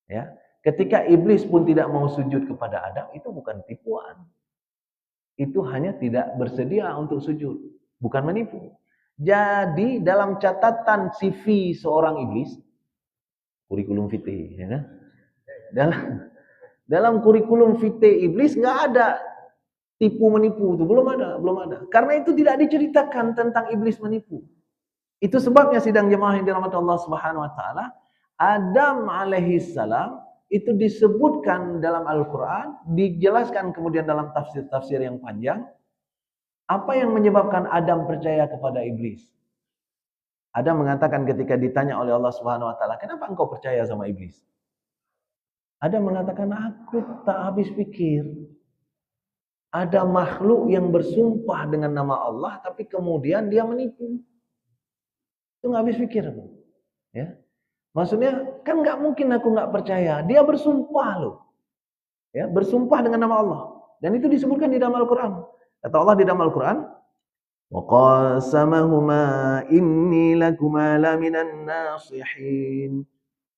Ya, ketika iblis pun tidak mau sujud kepada Adam, itu bukan tipuan. Itu hanya tidak bersedia untuk sujud, bukan menipu. Jadi dalam catatan CV seorang iblis, kurikulum vitae, ya kan? Dalam kurikulum vitae iblis nggak ada tipu menipu, itu belum ada. Karena itu tidak diceritakan tentang iblis menipu. Itu sebabnya sidang jemaah yang dirahmati Allah Subhanahu wa taala, Adam alaihissalam itu disebutkan dalam Al-Qur'an, dijelaskan kemudian dalam tafsir-tafsir yang panjang, apa yang menyebabkan Adam percaya kepada iblis. Adam mengatakan ketika ditanya oleh Allah Subhanahu wa taala, "Kenapa engkau percaya sama iblis?" Adam mengatakan, "Aku tak habis pikir. Ada makhluk yang bersumpah dengan nama Allah tapi kemudian dia menipu." Itu nggak habis pikir, ya. Maksudnya kan nggak mungkin aku nggak percaya. Dia bersumpah loh, ya, bersumpah dengan nama Allah. Dan itu disebutkan di dalam Al-Quran. Kata Allah di dalam Al-Quran, وَقَاسَمَهُمَا إِنِّي لَكُمَا لَمِنَ النَّاصِحِينَ.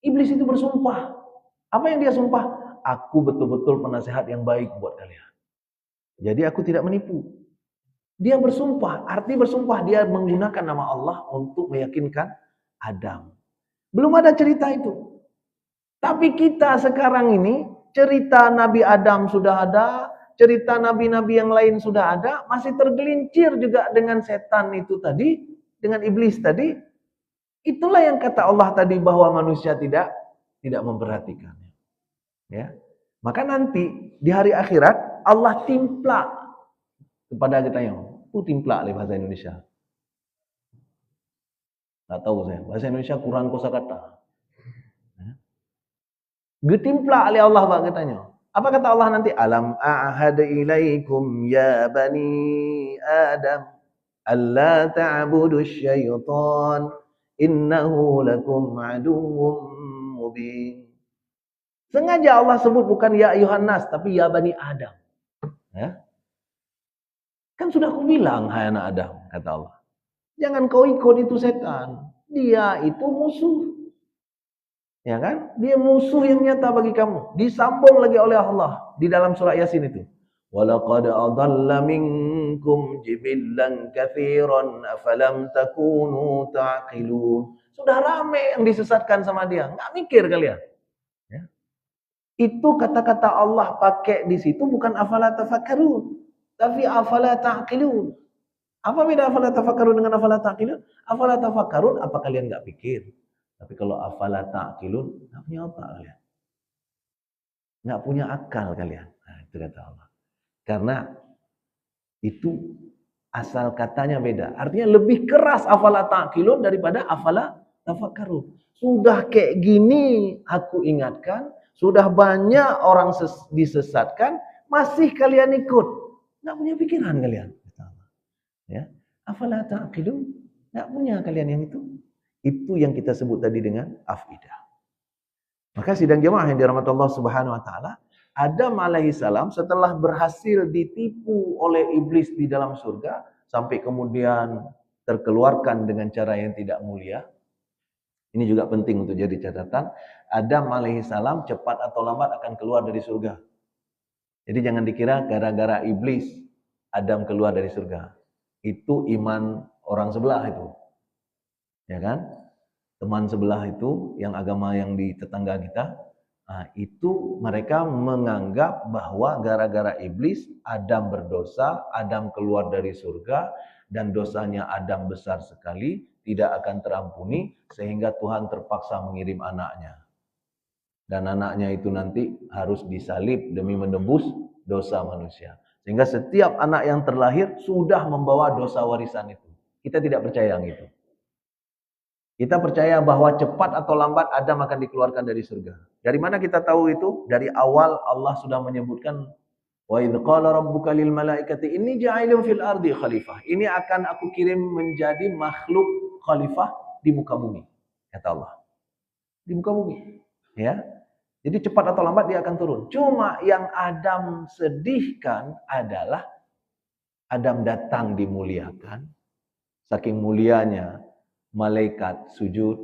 Iblis itu bersumpah. Apa yang dia sumpah? Aku betul-betul penasehat yang baik buat kalian. Jadi aku tidak menipu. Dia bersumpah, arti bersumpah dia menggunakan nama Allah untuk meyakinkan Adam. Belum ada cerita itu. Tapi kita sekarang ini, cerita Nabi Adam sudah ada, cerita nabi-nabi yang lain sudah ada, masih tergelincir juga dengan setan itu tadi, dengan iblis tadi. Itulah yang kata Allah tadi bahwa manusia tidak memperhatikannya. Ya. Maka nanti di hari akhirat Allah timpla kepada kita yang timpla oleh bahasa Indonesia. Nggak tahu saya, bahasa Indonesia kurang kosakata. Getimpla oleh Allah Pak katanya. Apa kata Allah nanti? Alam a'had ilaikum ya bani Adam alla ta'budu syaitan innahu lakum aduwwum mubin. Sengaja Allah sebut bukan ya ayuhan nas tapi ya bani Adam. Ya. Kan sudah aku bilang hai anak Adam kata Allah. Jangan kau ikut itu setan. Dia itu musuh. Ya kan? Dia musuh yang nyata bagi kamu. Disambung lagi oleh Allah di dalam surah Yasin itu. Walaqad adalla minkum jibillan katsiran afalam takunu taqilun. Sudah ramai yang disesatkan sama dia. Enggak mikir kalian. Ya. Itu kata-kata Allah pakai di situ bukan afala tafakkarun, tapi afala taqilun. Apa beda afala tafakkarun dengan afala taqilun? Afala tafakkarun apa kalian enggak pikir? Tapi kalau afala ta'qilun, enggak punya otak kalian. Enggak punya akal kalian. Nah, itu kata Allah. Karena itu asal katanya beda. Artinya lebih keras afala ta'qilun daripada afala tafakkarun. Sudah kayak gini aku ingatkan, sudah banyak orang disesatkan, masih kalian ikut. Enggak punya pikiran kalian. Ya. Afala ta'qilun, enggak punya kalian yang itu. Itu yang kita sebut tadi dengan afidah. Maka sidang jemaah yang dirahmati Allah Subhanahu wa taala, Adam alaihissalam setelah berhasil ditipu oleh iblis di dalam surga sampai kemudian terkeluarkan dengan cara yang tidak mulia. Ini juga penting untuk jadi catatan. Adam alaihissalam cepat atau lambat akan keluar dari surga. Jadi jangan dikira gara-gara iblis Adam keluar dari surga. Itu iman orang sebelah itu. Ya kan? Teman sebelah itu yang agama yang di tetangga kita, nah, itu mereka menganggap bahwa gara-gara iblis Adam berdosa, Adam keluar dari surga dan dosanya Adam besar sekali, tidak akan terampuni sehingga Tuhan terpaksa mengirim anaknya. Dan anaknya itu nanti harus disalib demi menebus dosa manusia. Sehingga setiap anak yang terlahir sudah membawa dosa warisan itu. Kita tidak percaya yang itu. Kita percaya bahwa cepat atau lambat Adam akan dikeluarkan dari surga. Dari mana kita tahu itu? Dari awal Allah sudah menyebutkan wa idz qala rabbuka lil malaikati inni ja'ilun fil ardi khalifah. Ini akan aku kirim menjadi makhluk khalifah di muka bumi, kata Allah. Di muka bumi, ya. Jadi cepat atau lambat dia akan turun. Cuma yang Adam sedihkan adalah Adam datang dimuliakan. Saking mulianya malaikat sujud,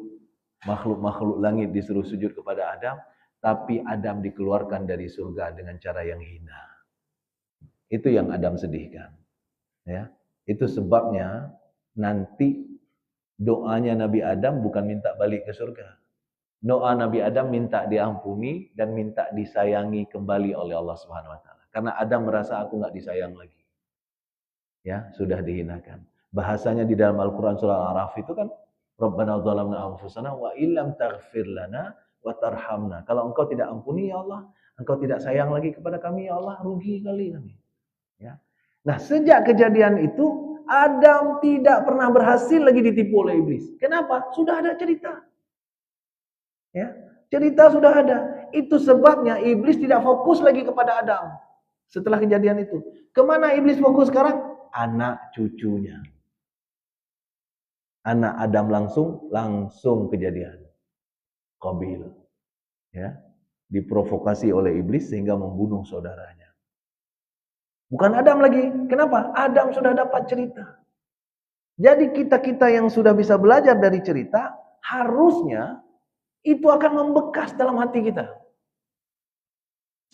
makhluk-makhluk langit disuruh sujud kepada Adam, tapi Adam dikeluarkan dari surga dengan cara yang hina. Itu yang Adam sedihkan. Ya, itu sebabnya nanti doanya Nabi Adam bukan minta balik ke surga. Doa Nabi Adam minta diampuni dan minta disayangi kembali oleh Allah Subhanahu wa taala. Karena Adam merasa aku enggak disayang lagi. Ya, sudah dihinakan. Bahasanya di dalam Al-Quran surah Al-Araf itu kan Rabbana zalamna anfusana wa illam taghfir lana wa tarhamna. Kalau engkau tidak ampuni ya Allah, engkau tidak sayang lagi kepada kami ya Allah, rugi kali kami. Ya. Nah, sejak kejadian itu Adam tidak pernah berhasil lagi ditipu oleh iblis. Kenapa? Sudah ada cerita. Ya, cerita sudah ada. Itu sebabnya iblis tidak fokus lagi kepada Adam. Setelah kejadian itu, kemana iblis fokus sekarang? Anak cucunya. Anak Adam langsung kejadian. Qabil. Ya, diprovokasi oleh iblis sehingga membunuh saudaranya. Bukan Adam lagi. Kenapa? Adam sudah dapat cerita. Jadi kita-kita yang sudah bisa belajar dari cerita, harusnya itu akan membekas dalam hati kita.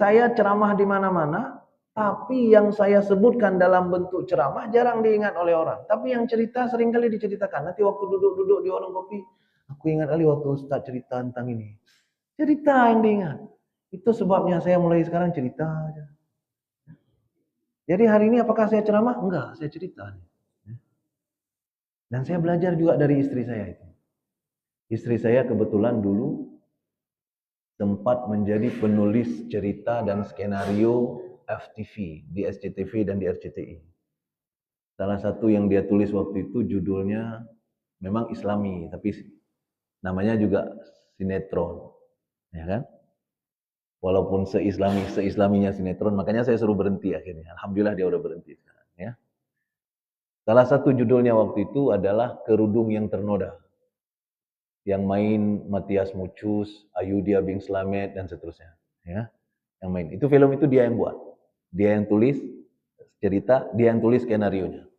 Saya ceramah di mana-mana, tapi yang saya sebutkan dalam bentuk ceramah jarang diingat oleh orang. Tapi yang cerita seringkali diceritakan. Nanti waktu duduk-duduk di warung kopi, aku ingat kali waktu Ustaz cerita tentang ini. Cerita yang diingat. Itu sebabnya saya mulai sekarang cerita aja. Jadi hari ini apakah saya ceramah? Enggak, saya cerita. Dan saya belajar juga dari istri saya itu. Istri saya kebetulan dulu sempat menjadi penulis cerita dan skenario FTV di SCTV dan di RCTI. Salah satu yang dia tulis waktu itu judulnya memang Islami, tapi namanya juga sinetron, ya kan? Walaupun seislaminya sinetron, makanya saya suruh berhenti akhirnya. Alhamdulillah dia udah berhenti sekarang, ya. Salah satu judulnya waktu itu adalah Kerudung yang Ternoda. Yang main Matias Mucus, Ayudhya Bing Slamet dan seterusnya, ya. Yang main. Itu film itu dia yang buat. Dia yang tulis cerita, dia yang tulis skenarionya.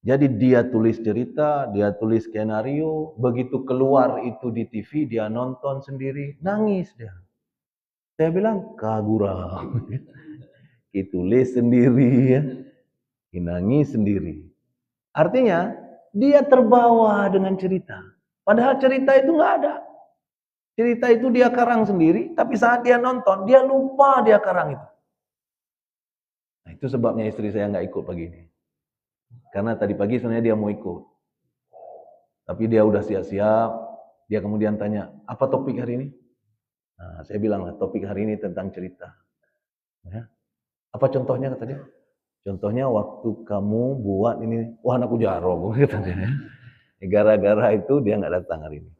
Jadi dia tulis cerita, dia tulis skenario, begitu keluar itu di TV, dia nonton sendiri, nangis dia. Saya bilang, kagura. Ditulis sendiri, ya. Nangis sendiri. Artinya, dia terbawa dengan cerita. Padahal cerita itu nggak ada. Cerita itu dia karang sendiri, tapi saat dia nonton, dia lupa dia karang itu. Nah, itu sebabnya istri saya nggak ikut pagi ini. Karena tadi pagi sebenarnya dia mau ikut. Tapi dia udah siap-siap, dia kemudian tanya, apa topik hari ini? Nah, saya bilang, topik hari ini tentang cerita. Ya. Apa contohnya kata dia? Contohnya waktu kamu buat ini, wah anakku jarong, katanya. Gara-gara itu dia nggak datang hari ini.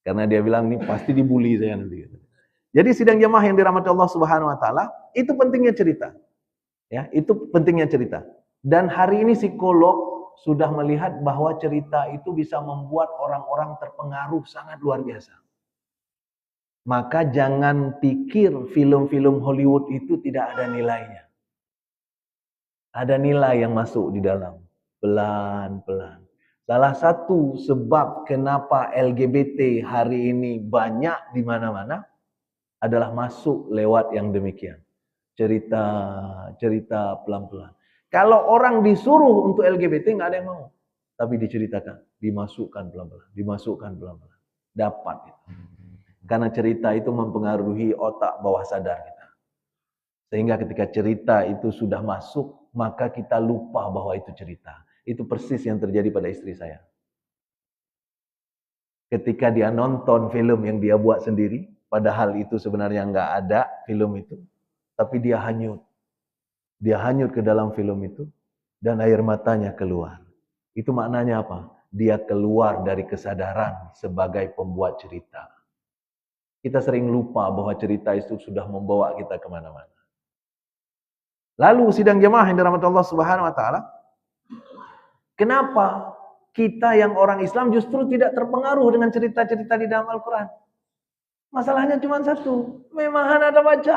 Karena dia bilang, ini pasti dibully saya nanti. Jadi sidang jamaah yang dirahmati Allah Subhanahu Wa Taala, itu pentingnya cerita. Ya, itu pentingnya cerita. Dan hari ini psikolog sudah melihat bahwa cerita itu bisa membuat orang-orang terpengaruh sangat luar biasa. Maka jangan pikir film-film Hollywood itu tidak ada nilainya. Ada nilai yang masuk di dalam. Pelan-pelan. Salah satu sebab kenapa LGBT hari ini banyak di mana-mana adalah masuk lewat yang demikian. Cerita pelan-pelan. Kalau orang disuruh untuk LGBT nggak ada yang mau. Tapi diceritakan, dimasukkan pelan-pelan, dimasukkan pelan-pelan. Dapat. Karena cerita itu mempengaruhi otak bawah sadar kita. Sehingga ketika cerita itu sudah masuk, maka kita lupa bahwa itu cerita. Itu persis yang terjadi pada istri saya. Ketika dia nonton film yang dia buat sendiri, padahal itu sebenarnya nggak ada film itu, tapi dia hanyut. Dia hanyut ke dalam film itu, dan air matanya keluar. Itu maknanya apa? Dia keluar dari kesadaran sebagai pembuat cerita. Kita sering lupa bahwa cerita itu sudah membawa kita kemana-mana. Lalu sidang jamaah yang dirahmati Allah Subhanahu Wa Taala, kenapa kita yang orang Islam justru tidak terpengaruh dengan cerita-cerita di dalam Al-Quran? Masalahnya cuma satu, memang ada baca.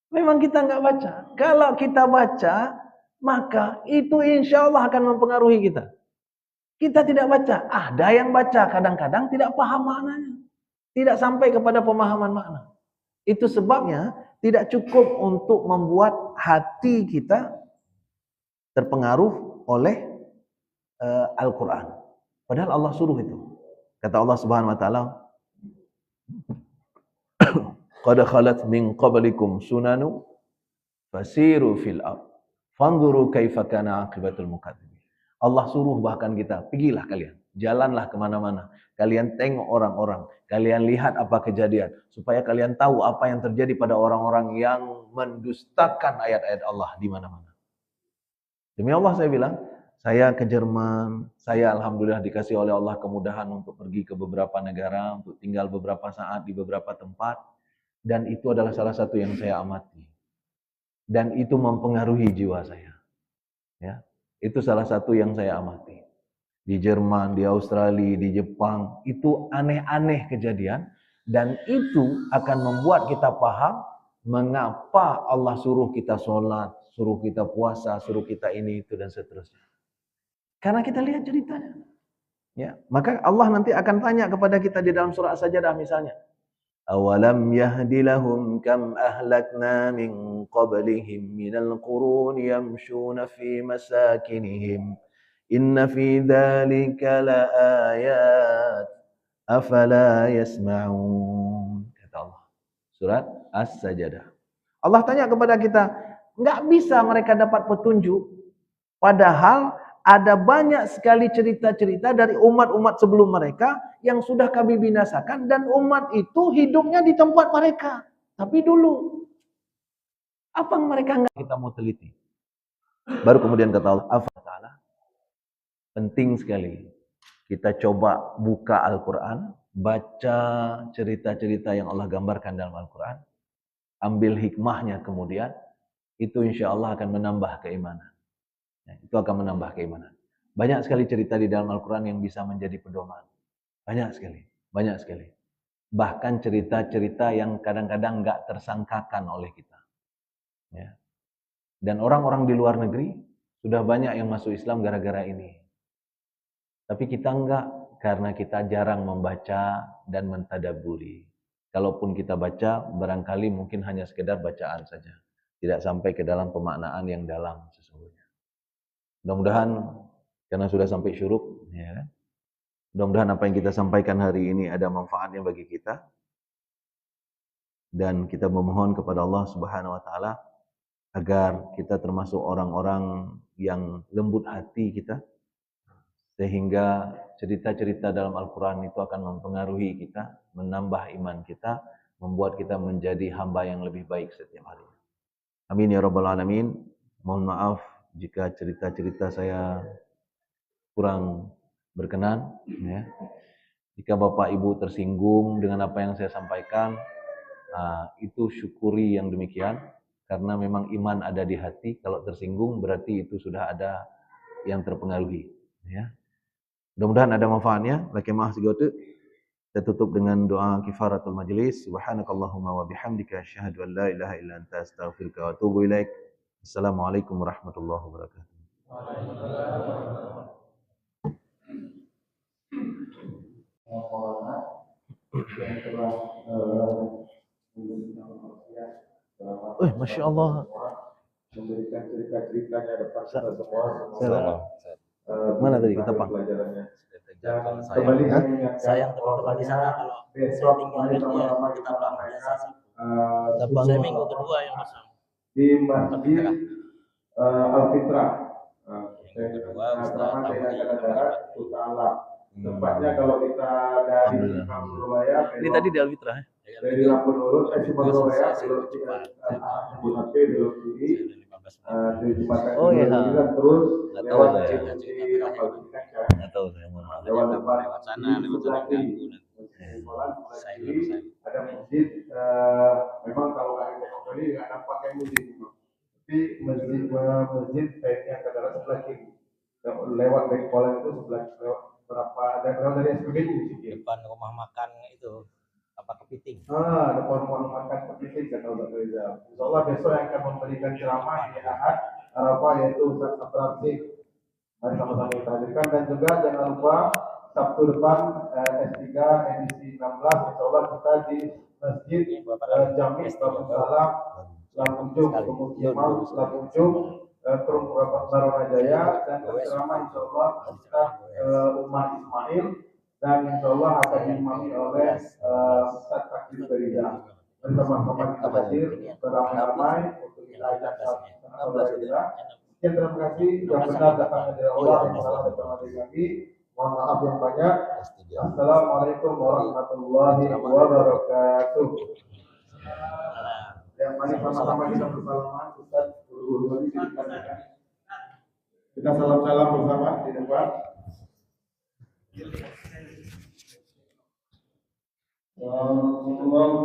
Memang kita nggak baca. Kalau kita baca, maka itu insya Allah akan mempengaruhi kita. Kita tidak baca. Ada yang baca, kadang-kadang tidak paham maknanya. Tidak sampai kepada pemahaman makna. Itu sebabnya tidak cukup untuk membuat hati kita terpengaruh oleh Al-Quran. Padahal Allah suruh itu. Kata Allah Subhanahu Wa Taala, qad khalat min qablikum sunanu fasiru fil ard fanzuru kaifa kana aqibatul mukadzibin. Allah suruh bahkan kita, pergilah kalian, jalanlah kemana-mana, kalian tengok orang-orang, kalian lihat apa kejadian, supaya kalian tahu apa yang terjadi pada orang-orang yang mendustakan ayat-ayat Allah di mana-mana. Demi Allah saya bilang, saya ke Jerman, saya alhamdulillah dikasih oleh Allah kemudahan untuk pergi ke beberapa negara, untuk tinggal beberapa saat di beberapa tempat, dan itu adalah salah satu yang saya amati. Dan itu mempengaruhi jiwa saya. Ya, itu salah satu yang saya amati. Di Jerman, di Australia, di Jepang, itu aneh-aneh kejadian, dan itu akan membuat kita paham mengapa Allah suruh kita sholat, suruh kita puasa, suruh kita ini, itu, dan seterusnya. Karena kita lihat ceritanya. Ya, maka Allah nanti akan tanya kepada kita di dalam surah As-Sajdah misalnya. Awalam yahdi lahum kam ahlakna min qablihim minal quruni yamshuna fi masakinihim inna fi dhalika laayat afala yasma'un. Kata Allah. Surat As-Sajdah. Allah tanya kepada kita, Nggak bisa mereka dapat petunjuk. Padahal ada banyak sekali cerita-cerita dari umat-umat sebelum mereka yang sudah kami binasakan, dan umat itu hidupnya di tempat mereka. Tapi dulu, apa yang mereka nggak kita mau teliti? Baru kemudian kata Allah, penting sekali kita coba buka Al-Quran, baca cerita-cerita yang Allah gambarkan dalam Al-Quran, ambil hikmahnya kemudian, itu insya Allah akan menambah keimanan. Itu akan menambah keimanan. Banyak sekali cerita di dalam Al-Quran yang bisa menjadi pedoman. Banyak sekali. Banyak sekali. Bahkan cerita-cerita yang kadang-kadang nggak tersangkakan oleh kita. Ya. Dan orang-orang di luar negeri sudah banyak yang masuk Islam gara-gara ini. Tapi kita enggak, karena kita jarang membaca dan mentadaburi. Kalaupun kita baca, barangkali mungkin hanya sekedar bacaan saja. Tidak sampai ke dalam pemaknaan yang dalam sesungguhnya. Mudah-mudahan, karena sudah sampai syuruk, ya, mudah-mudahan apa yang kita sampaikan hari ini ada manfaatnya bagi kita. Dan kita memohon kepada Allah Subhanahu wa Ta'ala agar kita termasuk orang-orang yang lembut hati kita, sehingga cerita-cerita dalam Al-Quran itu akan mempengaruhi kita, menambah iman kita, membuat kita menjadi hamba yang lebih baik setiap hari. Amin ya Rabbal Alamin. Mohon maaf jika cerita-cerita saya kurang berkenan. Ya. Jika Bapak Ibu tersinggung dengan apa yang saya sampaikan, itu syukuri yang demikian. Karena memang iman ada di hati. Kalau tersinggung berarti itu sudah ada yang terpengaruhi. Ya. Mudah-mudahan ada manfaatnya. Laki maaf segitu. Kita tutup dengan doa kifaratul majlis. Subhanakallahumma wa bihamdika asyhadu an la ilaha illa anta astaghfiruka wa atubu ilaik. Assalamualaikum warahmatullahi wabarakatuh. Masya Allah. Memberikan cerita-ceritanya depan kita semua. Mana tadi kita Pak? Kembali kami ingatkan sayang teman-teman di sana kalau besok tinggal sama-sama kita kita bangun merayakan saya minggu kedua yang bersama di Masjid Al-Fitrah. kedua Asrama TNI Angkatan Darat Utara. Tepatnya kalau kita dari Surabaya, Ini tadi di Al-Fitrah. dari Lampung Urut, Surabaya, belok belok kiri, dari jembatan terus lewat Nggak tahu saya mau maaf. lewat sana ganggu ada masjid. Memang kalau hari ini nggak nampak kayak masjid, tapi masjid TNI Angkatan Darat sebelah kiri, lewat dari Polen itu sebelah berapa ada dari SPBU depan rumah makan itu apa kepiting. Depan rumah makan kepiting kata Ustaz Rizal. Insyaallah besok yang akan memberikan ceramah di Ahad Arafah yaitu Ustaz Abdurrahman. Mari sama-sama kita hadirkan, dan juga jangan lupa Sabtu depan S3 edisi 16 insyaallah kita di Masjid Jami Babul Salam Lampung Pemukiman Lampung Terung Baronajaya, dan ceramah insyaallah Ustaz Umar Ismail, dan insyaallah akan diimami oleh Ustaz Takdir Beriza. Bersama-sama kita hadir beramai-ramai untuk kita ajak saudara kita. Sekian, terima kasih. Yang benar datangnya dari Allah, yang salah datangnya dari kami. Mohon maaf yang banyak. Assalamualaikum warahmatullahi wabarakatuh. Yang mari sama-sama kita bersalaman. Ustaz guru-guru lagi ditanyakan. Kita salam-salam bersama di depan. Sallallahu